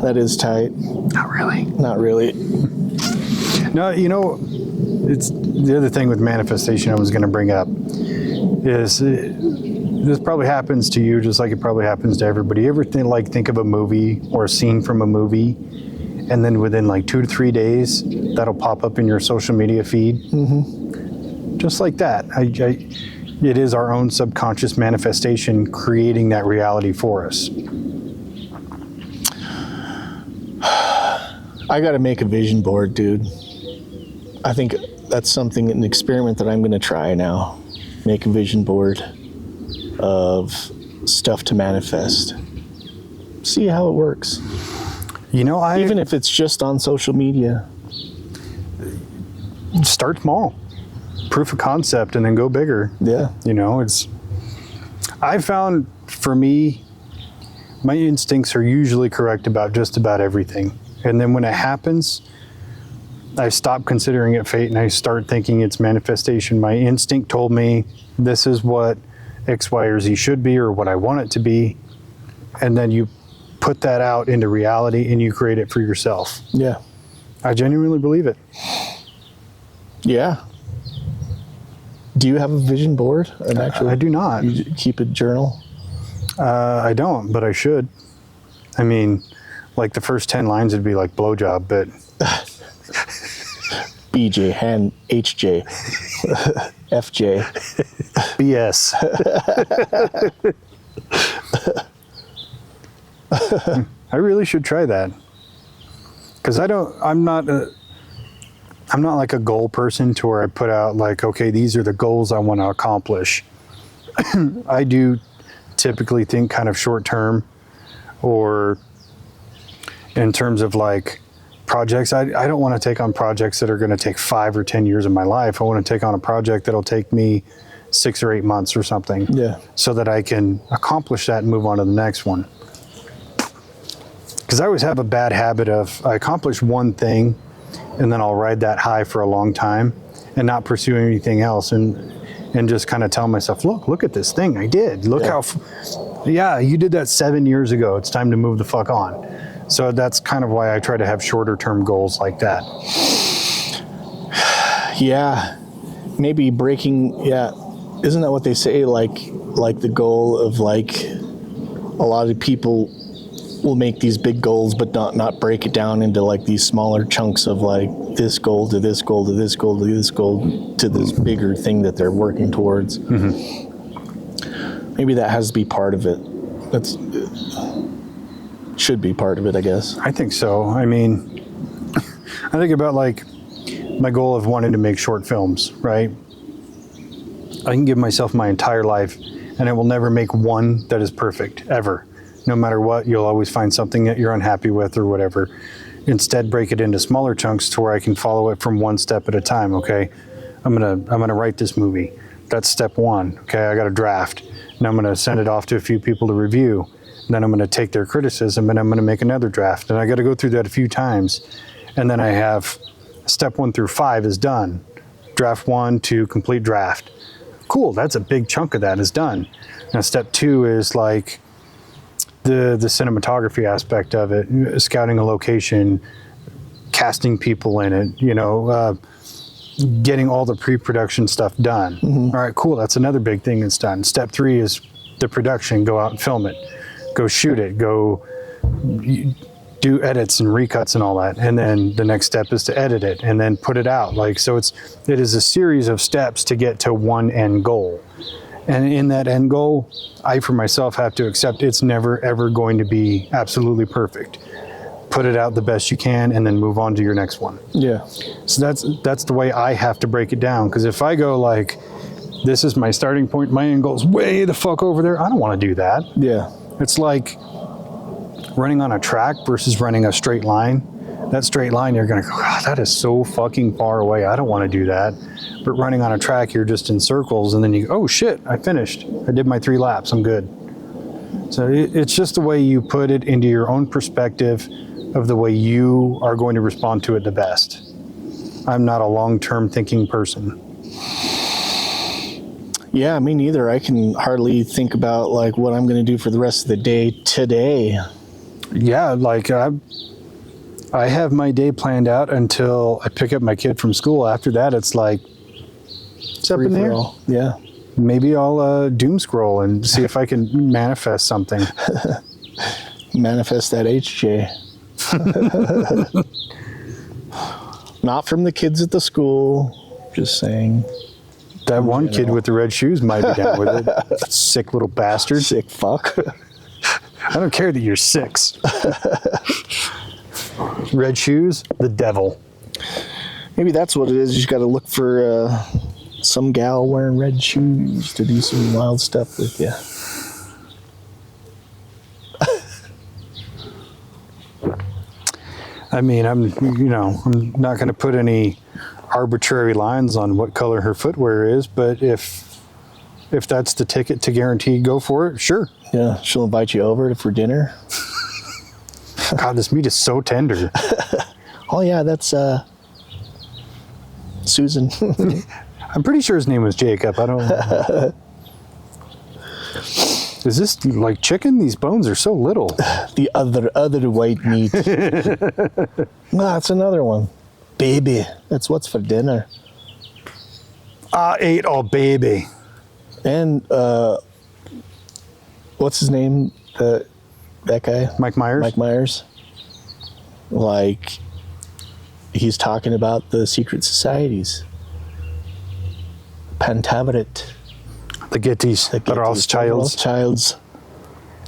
That is tight. Not really. Not really. No, it's the other thing with manifestation I was going to bring up is this probably happens to you just like it probably happens to everybody. You ever think of a movie or a scene from a movie, and then within like 2 to 3 days, that'll pop up in your social media feed? Mm-hmm. Just like that. It is our own subconscious manifestation creating that reality for us. I got to make a vision board, dude. I think that's an experiment that I'm going to try now. Make a vision board of stuff to manifest. See how it works. Even if it's just on social media. Start small. Proof of concept and then go bigger. Yeah. I found for me, my instincts are usually correct about just about everything. And then when it happens, I stop considering it fate and I start thinking it's manifestation. My instinct told me this is what X, Y, or Z should be or what I want it to be. And then you put that out into reality and you create it for yourself. Yeah. I genuinely believe it. Yeah. Do you have a vision board? I do not. You keep a journal? I don't, but I should. I mean, like the first 10 lines would be like blowjob, but BJ, hand, HJ, FJ, BS. I really should try that. Because I'm not like a goal person to where I put out like, okay, these are the goals I want to accomplish. I do typically think kind of short term, or in terms of like projects. I don't want to take on projects that are going to take 5 or 10 years of my life. I want to take on a project that'll take me 6 or 8 months or something. Yeah. So that I can accomplish that and move on to the next one. Because I always have a bad habit of I accomplish one thing and then I'll ride that high for a long time and not pursue anything else and just kind of tell myself, look at this thing I did. Look how, you did that 7 years ago. It's time to move the fuck on. So that's kind of why I try to have shorter term goals like that. Yeah. Maybe breaking, isn't that what they say? Like the goal of like a lot of people we'll make these big goals, but not break it down into like these smaller chunks of like this goal to this goal to this goal to this goal to this bigger thing that they're working towards. Maybe that has to be part of it. That's should be part of it, I guess. I think so. I mean, I think about like my goal of wanting to make short films, right? I can give myself my entire life and I will never make one that is perfect, ever. No matter what, you'll always find something that you're unhappy with or whatever. Instead, break it into smaller chunks to where I can follow it from one step at a time, okay? I'm gonna write this movie. That's step one, okay? I got a draft. Now I'm gonna send it off to a few people to review. And then I'm gonna take their criticism and I'm gonna make another draft. And I gotta go through that a few times. And then I have step 1 through 5 is done. Draft 1 to complete draft. Cool, that's a big chunk of that is done. Now step 2 is like the cinematography aspect of it, scouting a location, casting people in it, getting all the pre-production stuff done. All right, cool, that's another big thing that's done. Step 3 is the production, go out and film it, go shoot it, go do edits and recuts and all that. And then the next step is to edit it and then put it out. Like, so it is a series of steps to get to one end goal. And in that end goal, I for myself have to accept it's never ever going to be absolutely perfect. Put it out the best you can and then move on to your next one. Yeah. So that's the way I have to break it down. Because if I go like, this is my starting point, my end goal is way the fuck over there, I don't want to do that. Yeah. It's like running on a track versus running a straight line. That straight line, you're going to go, God, that is so fucking far away. I don't want to do that. But running on a track, you're just in circles. And then you go, oh shit, I finished. I did my 3 laps. I'm good. So it's just the way you put it into your own perspective of the way you are going to respond to it the best. I'm not a long-term thinking person. Yeah, me neither. I can hardly think about like what I'm going to do for the rest of the day today. Yeah, like I have my day planned out until I pick up my kid from school. After that, it's like, it's up in there. Yeah. Maybe I'll doom scroll and see if I can manifest something. Manifest that HJ. Not from the kids at the school. Just saying. That one kid with the red shoes might be down with it. Sick little bastard. Sick fuck. I don't care that you're 6. Red shoes, the devil. Maybe that's what it is. You just got to look for some gal wearing red shoes to do some wild stuff with you. I mean, I'm not going to put any arbitrary lines on what color her footwear is, but if that's the ticket to guarantee go for it, sure. Yeah, she'll invite you over for dinner. God, this meat is so tender. Oh yeah, that's Susan. I'm pretty sure his name was Jacob. I don't know. Is this like chicken? These bones are so little. The other white meat. No, that's another one. Baby, that's what's for dinner. I ate all baby. And what's his name? That guy? Mike Myers? Mike Myers. Like, he's talking about the secret societies. Pantaveret. The Gettys. The Rothschilds.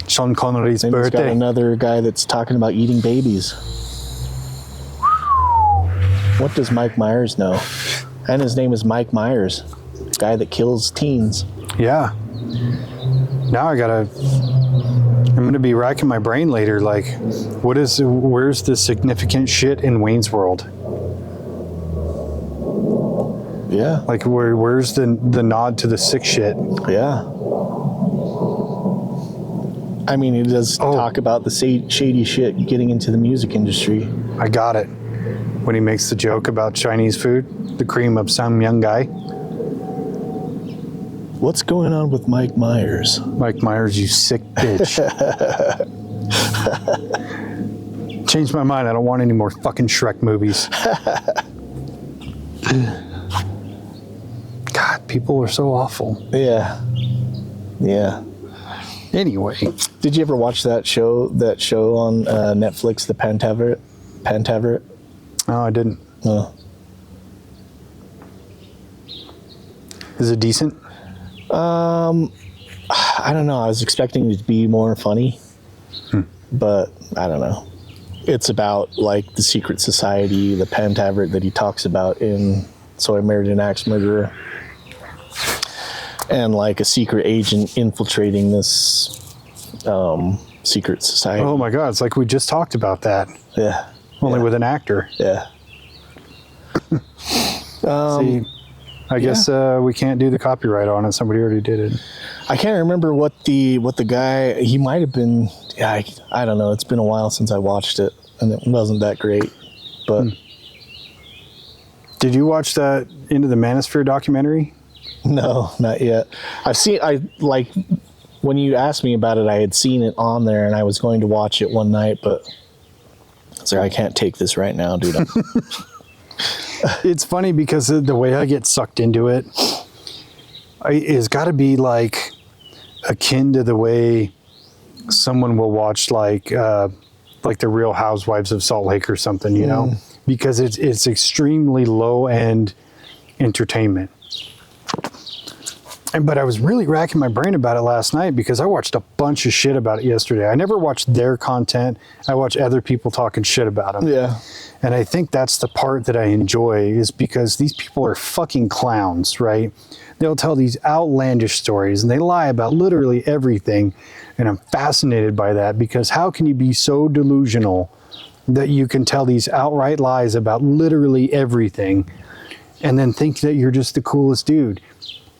Sean Connery's And he's got birthday. another guy that's talking about eating babies. What does Mike Myers know? And his name is Mike Myers, guy that kills teens. Yeah. Now I'm going to be racking my brain later. Like, where's the significant shit in Wayne's World? Yeah. Like, where's the nod to the sick shit? Yeah. I mean, he does talk about the shady shit getting into the music industry. I got it. When he makes the joke about Chinese food, the cream of some young guy. What's going on with Mike Myers? Mike Myers, you sick bitch. Changed my mind. I don't want any more fucking Shrek movies. God, people are so awful. Yeah. Yeah. Anyway. Did you ever watch that show on Netflix, the Pantaveret? No, I didn't. No. Is it decent? I don't know. I was expecting it to be more funny, but I don't know. It's about like the secret society, the Pantaveret that he talks about in So I Married an Axe Murderer, and like a secret agent infiltrating this secret society. Oh my God! It's like we just talked about that. Yeah. Only with an actor. Yeah. See, I guess we can't do the copyright on it. Somebody already did it. I can't remember what the guy, he might have been. Yeah, I don't know. It's been a while since I watched it, and it wasn't that great. But did you watch that Into the Manosphere documentary? No, not yet. When you asked me about it, I had seen it on there, and I was going to watch it one night, but I can't take this right now, dude. It's funny because the way I get sucked into it is got to be like akin to the way someone will watch like the Real Housewives of Salt Lake or something, you know, because it's extremely low end entertainment. But I was really racking my brain about it last night because I watched a bunch of shit about it yesterday. I never watched their content. I watch other people talking shit about them. Yeah. And I think that's the part that I enjoy is because these people are fucking clowns, right? They'll tell these outlandish stories and they lie about literally everything. And I'm fascinated by that because how can you be so delusional that you can tell these outright lies about literally everything and then think that you're just the coolest dude?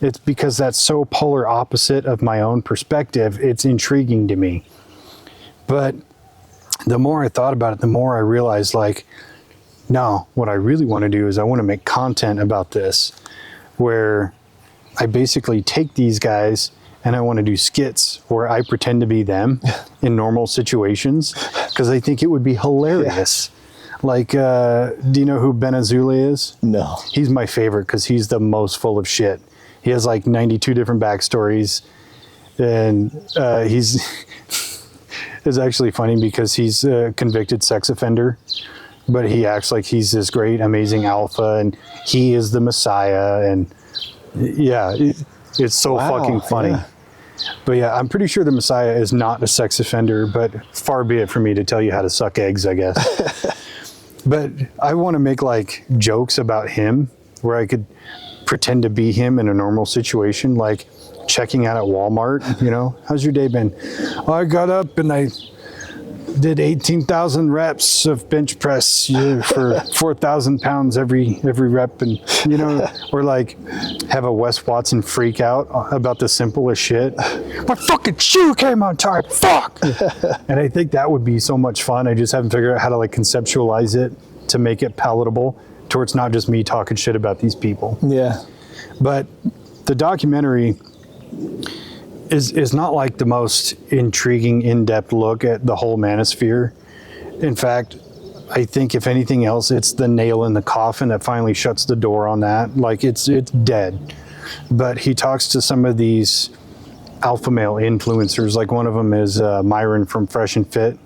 It's because that's so polar opposite of my own perspective. It's intriguing to me. But the more I thought about it, the more I realized, like, no, what I really want to do is I want to make content about this where I basically take these guys and I want to do skits where I pretend to be them in normal situations because I think it would be hilarious. Yeah. Like, do you know who Ben Azule is? No. He's my favorite because he's the most full of shit. He has like 92 different backstories, and it's actually funny because he's a convicted sex offender, but he acts like he's this great, amazing alpha, and he is the Messiah, and yeah, it's so fucking funny. Yeah. But yeah, I'm pretty sure the Messiah is not a sex offender, but far be it for me to tell you how to suck eggs, I guess. But I want to make like jokes about him where I could pretend to be him in a normal situation, like checking out at Walmart, you know, how's your day been? Oh, I got up and I did 18,000 reps of bench press for 4,000 pounds every rep, and you know, or like have a Wes Watson freak out about the simplest shit. My fucking shoe came untied, fuck! And I think that would be so much fun. I just haven't figured out how to like conceptualize it to make it palatable to where it's not just me talking shit about these people. Yeah. But the documentary is not like the most intriguing, in-depth look at the whole manosphere. In fact, I think if anything else, it's the nail in the coffin that finally shuts the door on that. Like it's dead. But he talks to some of these alpha male influencers. Like one of them is Myron from Fresh and Fit.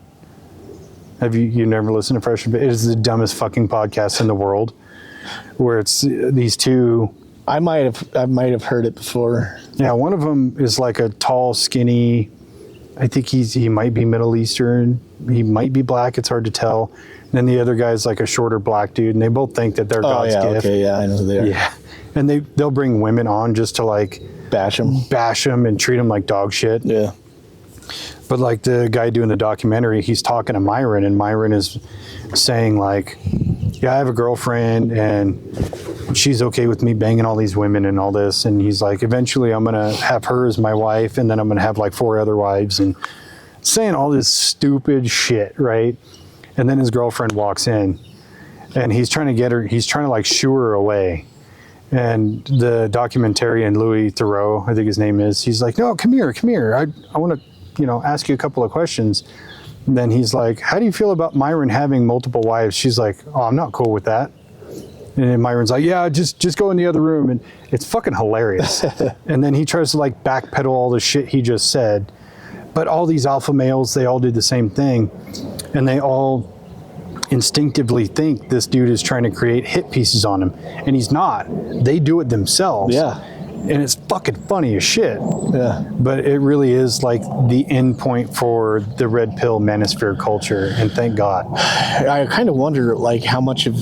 Have you never listened to Fresh and Fit? It is the dumbest fucking podcast in the world. Where it's these two. I might have heard it before. Yeah, one of them is like a tall, skinny. I think he might be Middle Eastern. He might be black. It's hard to tell. And then the other guy's like a shorter black dude, and they both think that they're God's gift. Okay, yeah, I know who they are. Yeah, and they'll bring women on just to like bash them and treat them like dog shit. Yeah. But like the guy doing the documentary, he's talking to Myron, and Myron is saying like, yeah, I have a girlfriend and she's okay with me banging all these women and all this. And he's like, eventually I'm going to have her as my wife, and then I'm going to have like 4 other wives, and saying all this stupid shit, right? And then his girlfriend walks in and he's trying to like shoo her away. And the documentarian, Louis Theroux, I think his name is, he's like, no, come here. I want to, ask you a couple of questions. And then he's like, how do you feel about Myron having multiple wives? She's like, oh, I'm not cool with that. And then Myron's like, yeah, just go in the other room. And it's fucking hilarious. And then he tries to like backpedal all the shit he just said. But all these alpha males, they all do the same thing, and they all instinctively think this dude is trying to create hit pieces on him, and he's not. They do it themselves. Yeah. And it's fucking funny as shit. Yeah. But it really is like the end point for the red pill manosphere culture, and thank God. I kind of wonder, like, how much of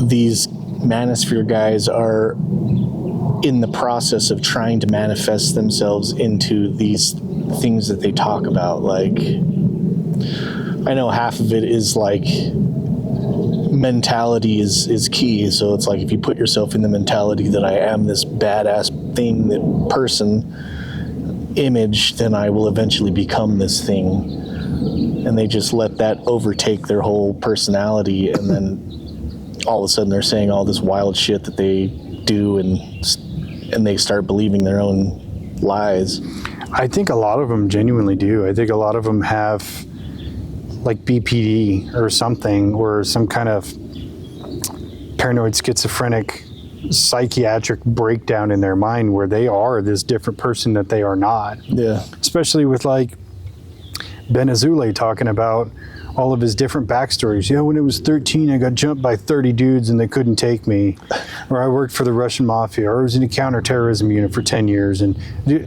these manosphere guys are in the process of trying to manifest themselves into these things that they talk about. Like, I know half of it is like mentality is key. So it's like, if you put yourself in the mentality that I am this badass thing, that person image, then I will eventually become this thing. And they just let that overtake their whole personality, and then all of a sudden they're saying all this wild shit that they do, and they start believing their own lies. I think a lot of them genuinely do. I think a lot of them have like BPD or something, or some kind of paranoid schizophrenic psychiatric breakdown in their mind where they are this different person that they are not. Yeah. Especially with like Ben Azule talking about all of his different backstories. Yeah, when I was 13, I got jumped by 30 dudes and they couldn't take me. Or I worked for the Russian mafia, or I was in a counterterrorism unit for 10 years. And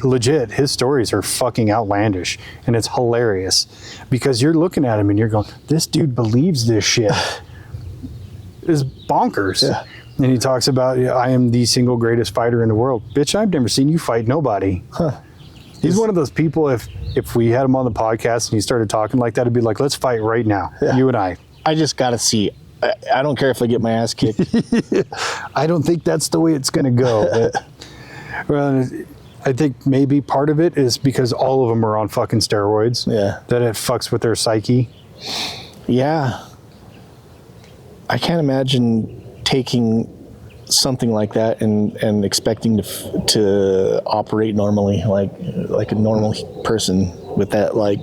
legit, his stories are fucking outlandish. And it's hilarious because you're looking at him and you're going, this dude believes this shit. It's bonkers. Yeah. And he talks about, I am the single greatest fighter in the world. Bitch, I've never seen you fight nobody. Huh. He's one of those people, if we had him on the podcast and he started talking like that, it'd be like, let's fight right now, you and I. I just got to see. I don't care if I get my ass kicked. I don't think that's the way it's going to go. But, well, I think maybe part of it is because all of them are on fucking steroids. Yeah. That it fucks with their psyche. Yeah. I can't imagine taking something like that and expecting to operate normally, like a normal person with that, like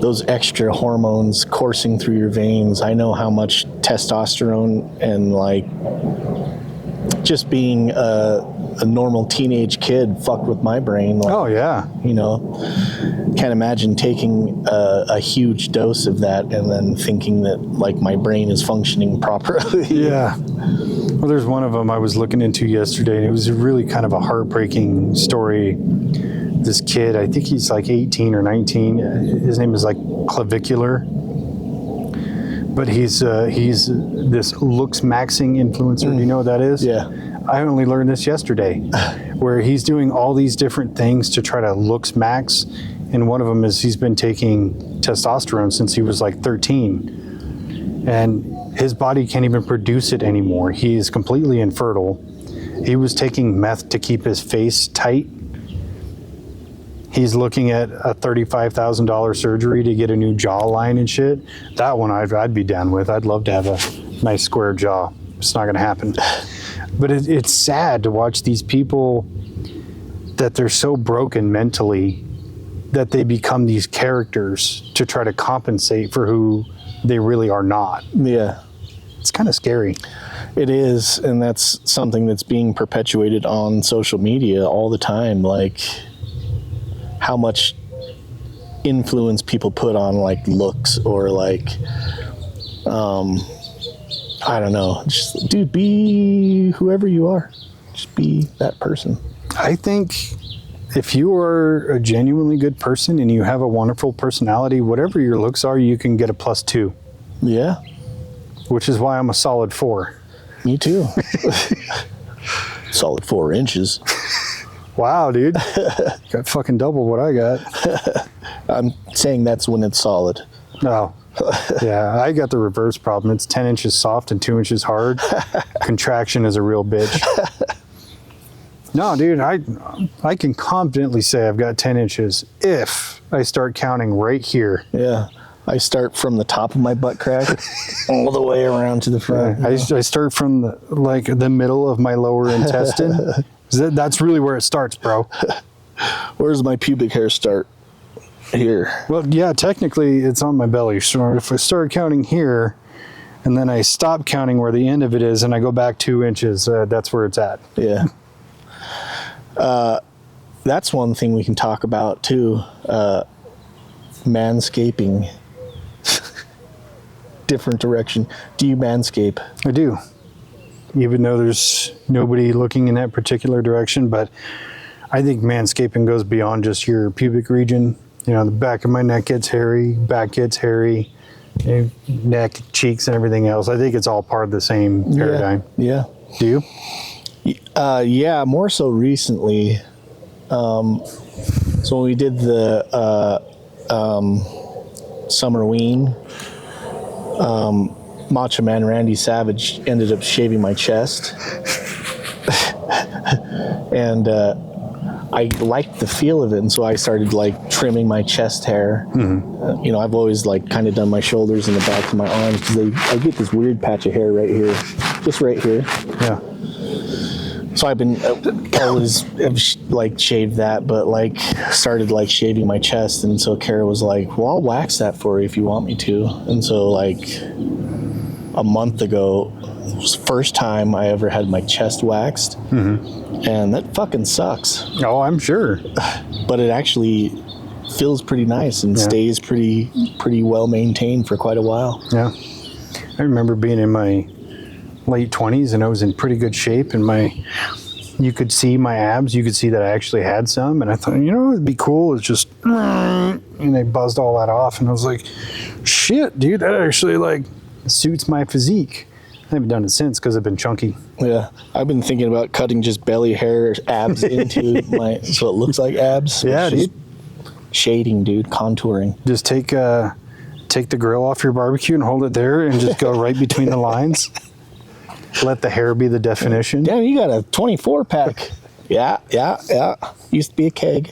those extra hormones coursing through your veins. I know how much testosterone and like just being a normal teenage kid fucked with my brain. Like, oh yeah. You know, can't imagine taking a huge dose of that and then thinking that like my brain is functioning properly. Yeah. Well, there's one of them I was looking into yesterday, and it was really kind of a heartbreaking story. This kid, I think he's like 18 or 19. His name is like Clavicular. But he's this looks maxing influencer. Do you know what that is? Yeah. I only learned this yesterday, where he's doing all these different things to try to looks max. And one of them is he's been taking testosterone since he was like 13. And his body can't even produce it anymore. He is completely infertile. He was taking meth to keep his face tight. He's looking at a $35,000 surgery to get a new jawline and shit. That one I'd be down with. I'd love to have a nice square jaw. It's not going to happen. But it's sad to watch these people that they're so broken mentally that they become these characters to try to compensate for who they really are not. Yeah. It's kind of scary. It is, and that's something that's being perpetuated on social media all the time. Like, how much influence people put on like looks or like, I don't know, just dude, be whoever you are. Just be that person. I think if you are a genuinely good person and you have a wonderful personality, whatever your looks are, you can get a +2. Yeah. Which is why I'm a solid 4. Me too. Solid 4 inches. Wow, dude. Got fucking double what I got. I'm saying that's when it's solid. No. Yeah, I got the reverse problem. It's 10 inches soft and 2 inches hard. Contraction is a real bitch. No, dude, I can confidently say I've got 10 inches if I start counting right here. Yeah. I start from the top of my butt crack all the way around to the front. I start from the middle of my lower intestine. That's really where it starts, bro. Where does my pubic hair start? Here. Well, yeah, technically it's on my belly. So if I start counting here, and then I stop counting where the end of it is, and I go back 2 inches, that's where it's at. Yeah. that's one thing we can talk about too. Manscaping. Different direction. Do you manscape? I do. Even though there's nobody looking in that particular direction, but I think manscaping goes beyond just your pubic region. You know, the back of my neck gets hairy, back gets hairy, neck, cheeks, and everything else. I think it's all part of the same paradigm. Yeah. Do you? Yeah, more so recently. So when we did the Summer Ween, Macho Man Randy Savage ended up shaving my chest. And I liked the feel of it, and so I started like trimming my chest hair. You know, I've always like kind of done my shoulders and the back of my arms because I get this weird patch of hair right here, just right here. Yeah. So I've been always like shaved that, but like started like shaving my chest, and so Kara was like, "Well, I'll wax that for you if you want me to." And so like a month ago, it was the first time I ever had my chest waxed, and that fucking sucks. Oh, I'm sure. But it actually feels pretty nice and stays pretty well maintained for quite a while. Yeah. I remember being in my late 20s and I was in pretty good shape, and you could see my abs, you could see that I actually had some, and I thought, you know, it'd be cool, it's just, and they buzzed all that off, and I was like, shit, dude, that actually like suits my physique. I haven't done it since because I've been chunky. Yeah, I've been thinking about cutting just belly hair abs into my, so it looks like abs. Yeah, dude. Shading, dude, contouring. Just take the grill off your barbecue and hold it there and just go right between the lines. Let the hair be the definition. Damn, you got a 24-pack. Yeah. Used to be a keg.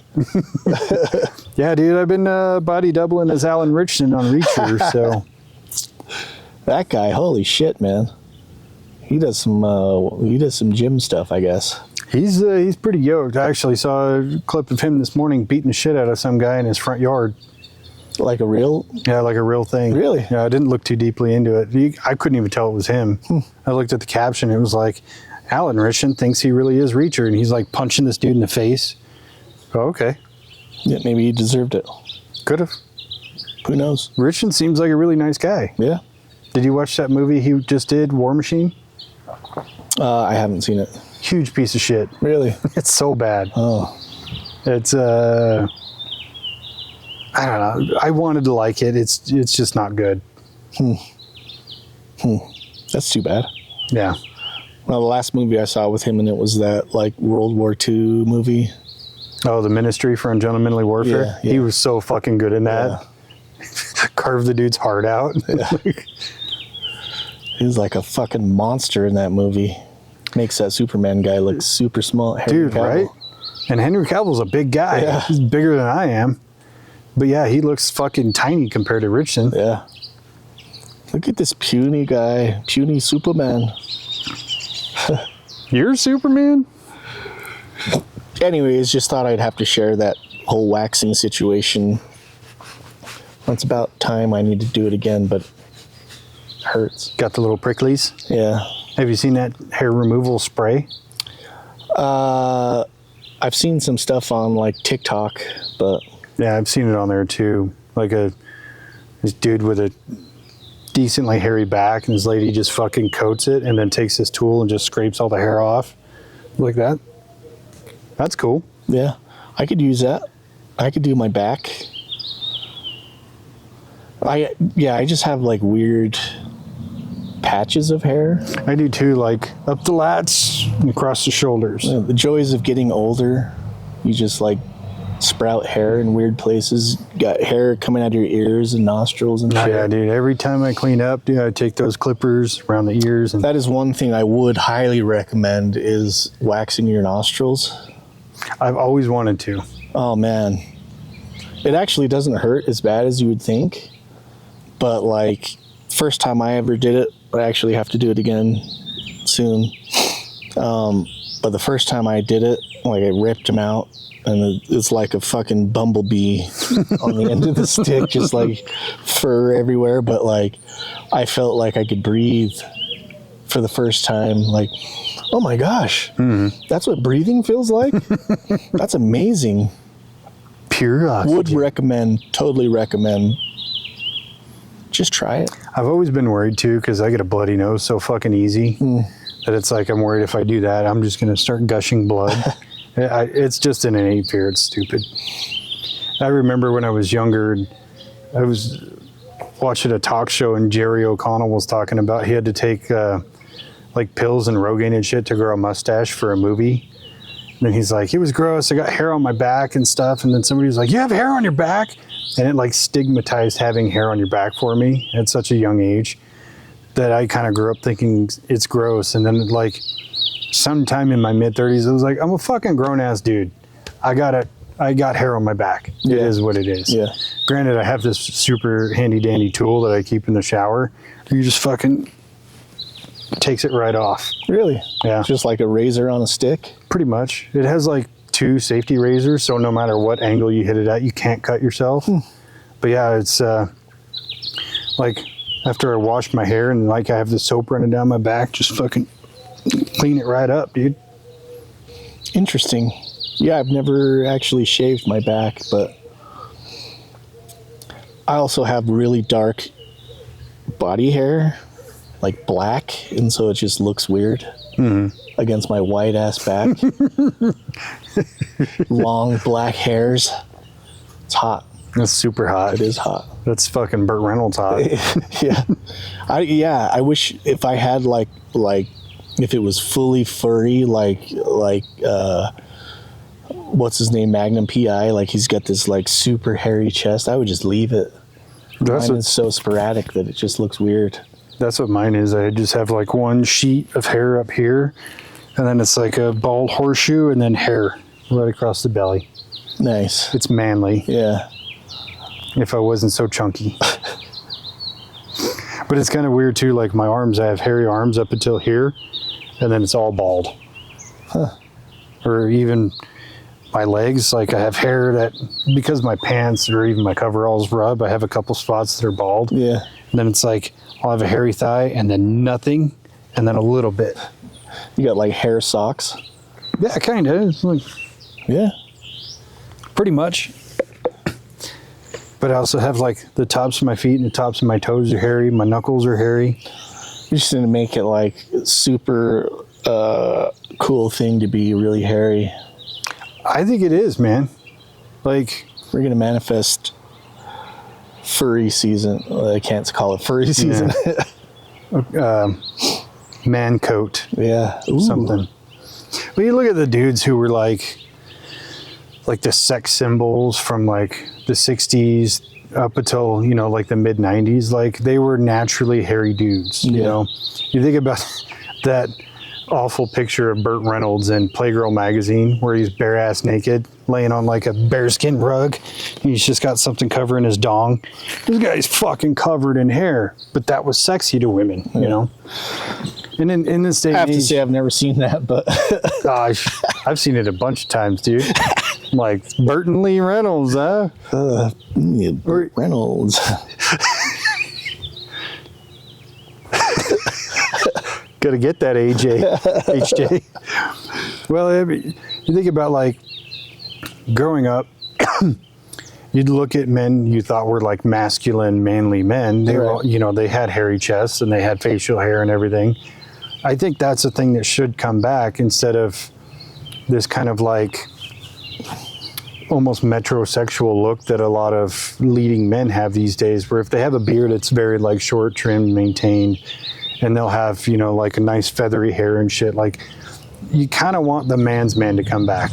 Yeah, dude, I've been body doubling as Alan Richardson on Reacher, so. That guy, holy shit, man. He does some gym stuff, I guess. He's pretty yoked. I actually saw a clip of him this morning beating the shit out of some guy in his front yard. Like a real? Yeah, like a real thing. Really? Yeah, I didn't look too deeply into it. I couldn't even tell it was him. I looked at the caption. It was like, Alan Richardson thinks he really is Reacher, and he's like punching this dude in the face. Oh, okay. Yeah, maybe he deserved it. Could have. Who knows? Richardson seems like a really nice guy. Yeah. Did you watch that movie he just did, War Machine? I haven't seen it. Huge piece of shit. Really? It's so bad. Oh. It's I don't know. I wanted to like it. It's just not good. That's too bad. Yeah. Well, the last movie I saw with him in it was that like World War II movie. Oh, The Ministry for Ungentlemanly Warfare? Yeah. He was so fucking good in that. Yeah. Carved the dude's heart out. Yeah. He was like a fucking monster in that movie. Makes that Superman guy look super small. Dude, right? And Henry Cavill's a big guy. Yeah. He's bigger than I am. But yeah, he looks fucking tiny compared to Richardson. Yeah. Look at this puny guy. Puny Superman. You're Superman? Anyways, just thought I'd have to share that whole waxing situation. It's about time I need to do it again, but it hurts. Got the little pricklies? Yeah. Have you seen that hair removal spray? I've seen some stuff on like TikTok, but Yeah, I've seen it on there too. Like this dude with a decently hairy back, and this lady just fucking coats it and then takes this tool and just scrapes all the hair off. Like that. That's cool. yeah, I could use that. I could do my back. I just have like weird patches of hair. I do too, like up the lats and across the shoulders. You know, the joys of getting older. You just like sprout hair in weird places. Got hair coming out of your ears and nostrils and shit. Yeah, dude. Every time I clean up, dude, I take those clippers around the ears. And That is one thing I would highly recommend is waxing your nostrils. I've always wanted to. Oh man, it actually doesn't hurt as bad as you would think. But like, first time I ever did it, I actually have to do it again soon. But the first time I did it, like I ripped them out, and it's like a fucking bumblebee on the end of the stick, just like fur everywhere. But like, I felt like I could breathe for the first time, like, oh my gosh, that's what breathing feels like? That's amazing. Pure oxygen. Would recommend, totally recommend. Just try it. I've always been worried too, because I get a bloody nose so fucking easy that it's like I'm worried if I do that, I'm just going to start gushing blood. It's just an innate fear. It's stupid. I remember when I was younger, I was watching a talk show and Jerry O'Connell was talking about he had to take like pills and Rogaine and shit to grow a mustache for a movie. And then he's like, it was gross. I got hair on my back and stuff. And then somebody was like, you have hair on your back? And it like stigmatized having hair on your back for me at such a young age that I kind of grew up thinking it's gross. And then like sometime in my mid 30s, I was like, I'm a fucking grown ass dude. I got hair on my back. It is what it is. Yeah. Granted, I have this super handy dandy tool that I keep in the shower. You just fucking takes it right off. Really? Yeah. Just like a razor on a stick? Pretty much. It has like 2 safety razors, so no matter what angle you hit it at, you can't cut yourself. But yeah, it's like after I wash my hair and like I have the soap running down my back, just fucking clean it right up, dude. Interesting. Yeah, I've never actually shaved my back, but I also have really dark body hair, like black, and so it just looks weird against my white ass back. Long black hairs. It's hot. That's super hot. It is hot. That's fucking Burt Reynolds hot. Yeah. I wish if I had like if it was fully furry, like what's his name, Magnum PI, like he's got this like super hairy chest. I would just leave it. Mine is so sporadic that it just looks weird. That's what mine is. I just have like one sheet of hair up here, and then it's like a bald horseshoe, and then hair right across the belly. Nice. It's manly. Yeah. If I wasn't so chunky. But it's kind of weird too, like my arms, I have hairy arms up until here, and then it's all bald. Huh. Or even my legs, like I have hair that, because my pants or even my coveralls rub, I have a couple spots that are bald. Yeah. And then it's like, I'll have a hairy thigh, and then nothing, and then a little bit. You got like hair socks? Yeah, kind of. It's like, yeah. Pretty much. But I also have like the tops of my feet and the tops of my toes are hairy. My knuckles are hairy. You're just going to make it like super cool thing to be really hairy. I think it is, man. Like, we're going to manifest furry season. I can't call it furry season. Yeah. Man coat. Yeah. Ooh. Something. But you look at the dudes who were like the sex symbols from like the 60s up until, you know, like the mid 90s, like they were naturally hairy dudes, you know. You think about that awful picture of Burt Reynolds in Playgirl magazine where he's bare ass naked laying on like a bearskin rug and he's just got something covering his dong. This guy's fucking covered in hair, but that was sexy to women, you know. And in this day and age, I have to say I've never seen that, but gosh, I've seen it a bunch of times, dude. Like Burton Lee Reynolds, huh? Burt Reynolds. Gotta get that HJ. Well, I mean, you think about like growing up, you'd look at men you thought were like masculine, manly men. They were, you know, they had hairy chests and they had facial hair and everything. I think that's a thing that should come back instead of this kind of like almost metrosexual look that a lot of leading men have these days, where if they have a beard, it's very like short, trimmed, maintained, and they'll have, you know, like a nice feathery hair and shit. Like, you kind of want the man's man to come back.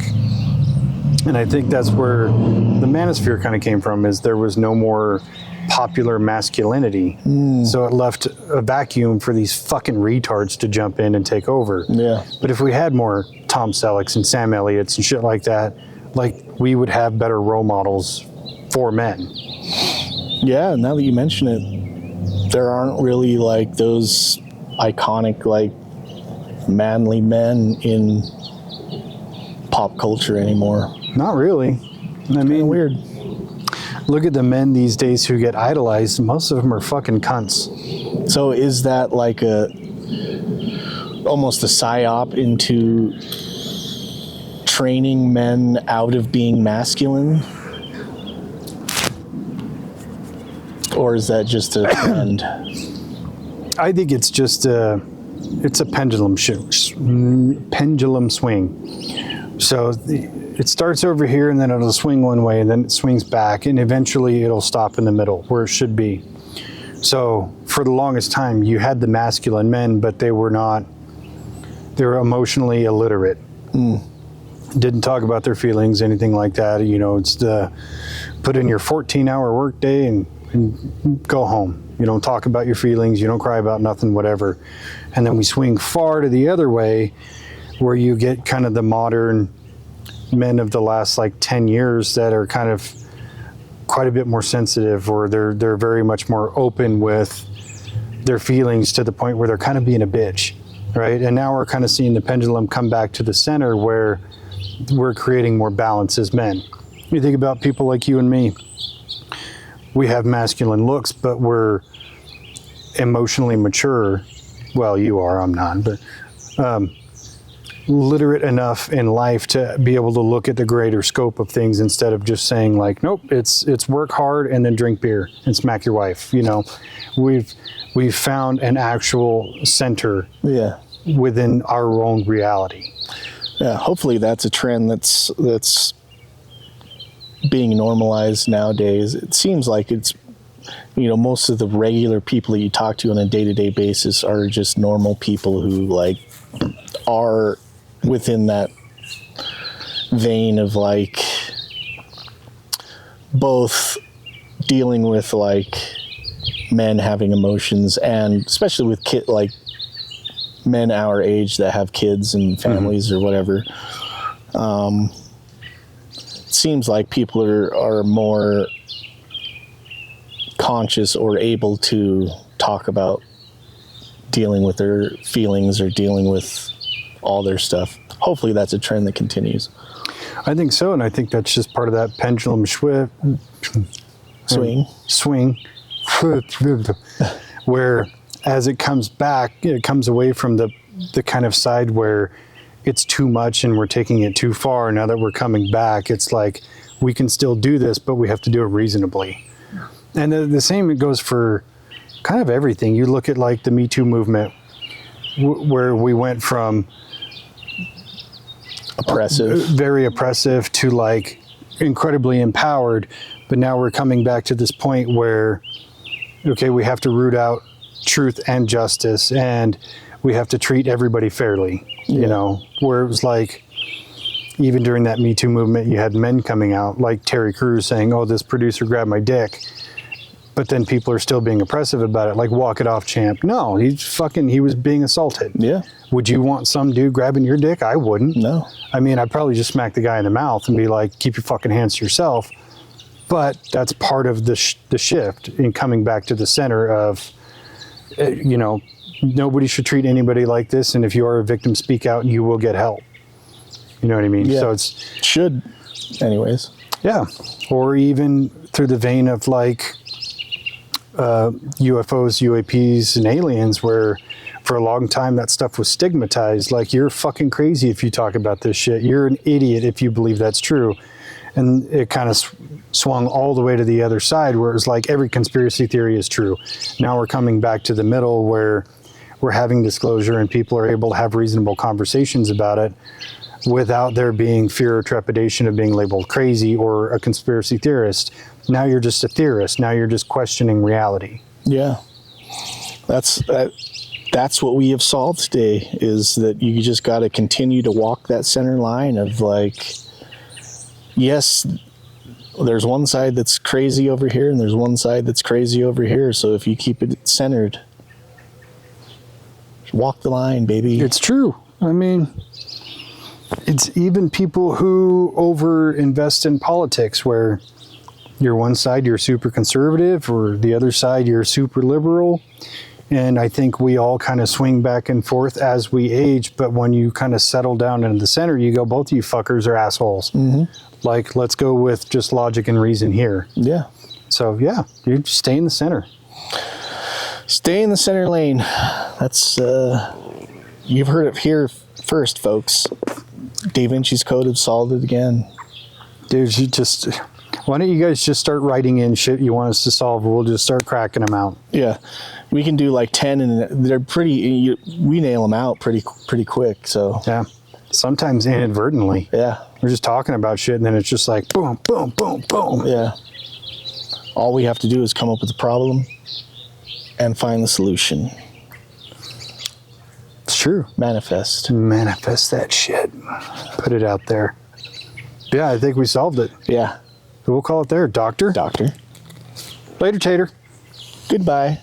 And I think that's where the manosphere kind of came from, is there was no more popular masculinity. So it left a vacuum for these fucking retards to jump in and take over. Yeah. But if we had more Tom Sellecks and Sam Elliott's and shit like that, like, we would have better role models for men. Yeah, now that you mention it, there aren't really like those iconic like manly men in pop culture anymore. Not really. I mean, weird. Look at the men these days who get idolized. Most of them are fucking cunts. So is that like a almost a psyop into training men out of being masculine? Or is that just a trend? I think it's just it's a pendulum swing. So it starts over here, and then it'll swing one way, and then it swings back, and eventually it'll stop in the middle where it should be. So for the longest time, you had the masculine men, but they were emotionally illiterate. Didn't talk about their feelings, anything like that. You know, it's the put in your 14-hour workday and go home. You don't talk about your feelings. You don't cry about nothing, whatever. And then we swing far to the other way, where you get kind of the modern men of the last like 10 years that are kind of quite a bit more sensitive, or they're very much more open with their feelings to the point where they're kind of being a bitch, right? And now we're kind of seeing the pendulum come back to the center, where we're creating more balance as men. You think about people like you and me. We have masculine looks, but we're emotionally mature. Well, you are, I'm not, but literate enough in life to be able to look at the greater scope of things, instead of just saying like, nope, it's work hard and then drink beer and smack your wife. You know, we've found an actual center within our own reality. Yeah, hopefully that's a trend that's being normalized nowadays. It seems like it's, you know, most of the regular people that you talk to on a day-to-day basis are just normal people who like are within that vein of like both dealing with like men having emotions, and especially with men our age that have kids and families or whatever. It seems like people are more conscious or able to talk about dealing with their feelings or dealing with all their stuff. Hopefully that's a trend that continues. I think so, and I think that's just part of that pendulum swing, where as it comes back, it comes away from the kind of side where it's too much and we're taking it too far. Now that we're coming back, it's like we can still do this, but we have to do it reasonably. And the same goes for kind of everything. You look at like the Me Too movement, where we went from very oppressive to like incredibly empowered, but now we're coming back to this point where, okay, we have to root out truth and justice, and we have to treat everybody fairly. You know, where it was like, even during that Me Too movement, you had men coming out like Terry Crews saying, oh, this producer grabbed my dick. But then people are still being oppressive about it, like, walk it off, champ. No, he was being assaulted. Yeah. Would you want some dude grabbing your dick? I wouldn't. No. I mean, I'd probably just smack the guy in the mouth and be like, keep your fucking hands to yourself. But that's part of the shift in coming back to the center of, you know, nobody should treat anybody like this, and if you are a victim, speak out and you will get help. You know what I mean? Yeah. So should anyways. Yeah. Or even through the vein of like UFOs, UAPs, and aliens, where for a long time that stuff was stigmatized. Like, you're fucking crazy if you talk about this shit. You're an idiot if you believe that's true. And it kind of swung all the way to the other side, where it was like every conspiracy theory is true. Now we're coming back to the middle, where we're having disclosure and people are able to have reasonable conversations about it without there being fear or trepidation of being labeled crazy or a conspiracy theorist. Now you're just a theorist. Now you're just questioning reality. Yeah. That's what we have solved today, is that you just got to continue to walk that center line of like, yes, there's one side that's crazy over here and there's one side that's crazy over here. So if you keep it centered, walk the line, baby. It's true. I mean, it's even people who over invest in politics, where you're one side, you're super conservative, or the other side, you're super liberal. And I think we all kind of swing back and forth as we age. But when you kind of settle down into the center, you go, both of you fuckers are assholes. Mm-hmm. Like, let's go with just logic and reason here. Yeah. So, yeah, you just stay in the center. Stay in the center lane. That's You've heard it here first, folks. Dave-Inci's code have solved it again. Dude, why don't you guys just start writing in shit you want us to solve? We'll just start cracking them out. Yeah, we can do like 10, and they're pretty. We nail them out pretty quick. So yeah, sometimes inadvertently. Yeah, we're just talking about shit, and then it's just like boom, boom, boom, boom. Yeah. All we have to do is come up with the problem and find the solution. It's true. Manifest that shit. Put it out there. Yeah, I think we solved it. Yeah. We'll call it there, Doctor. Doctor. Later, Tater. Goodbye.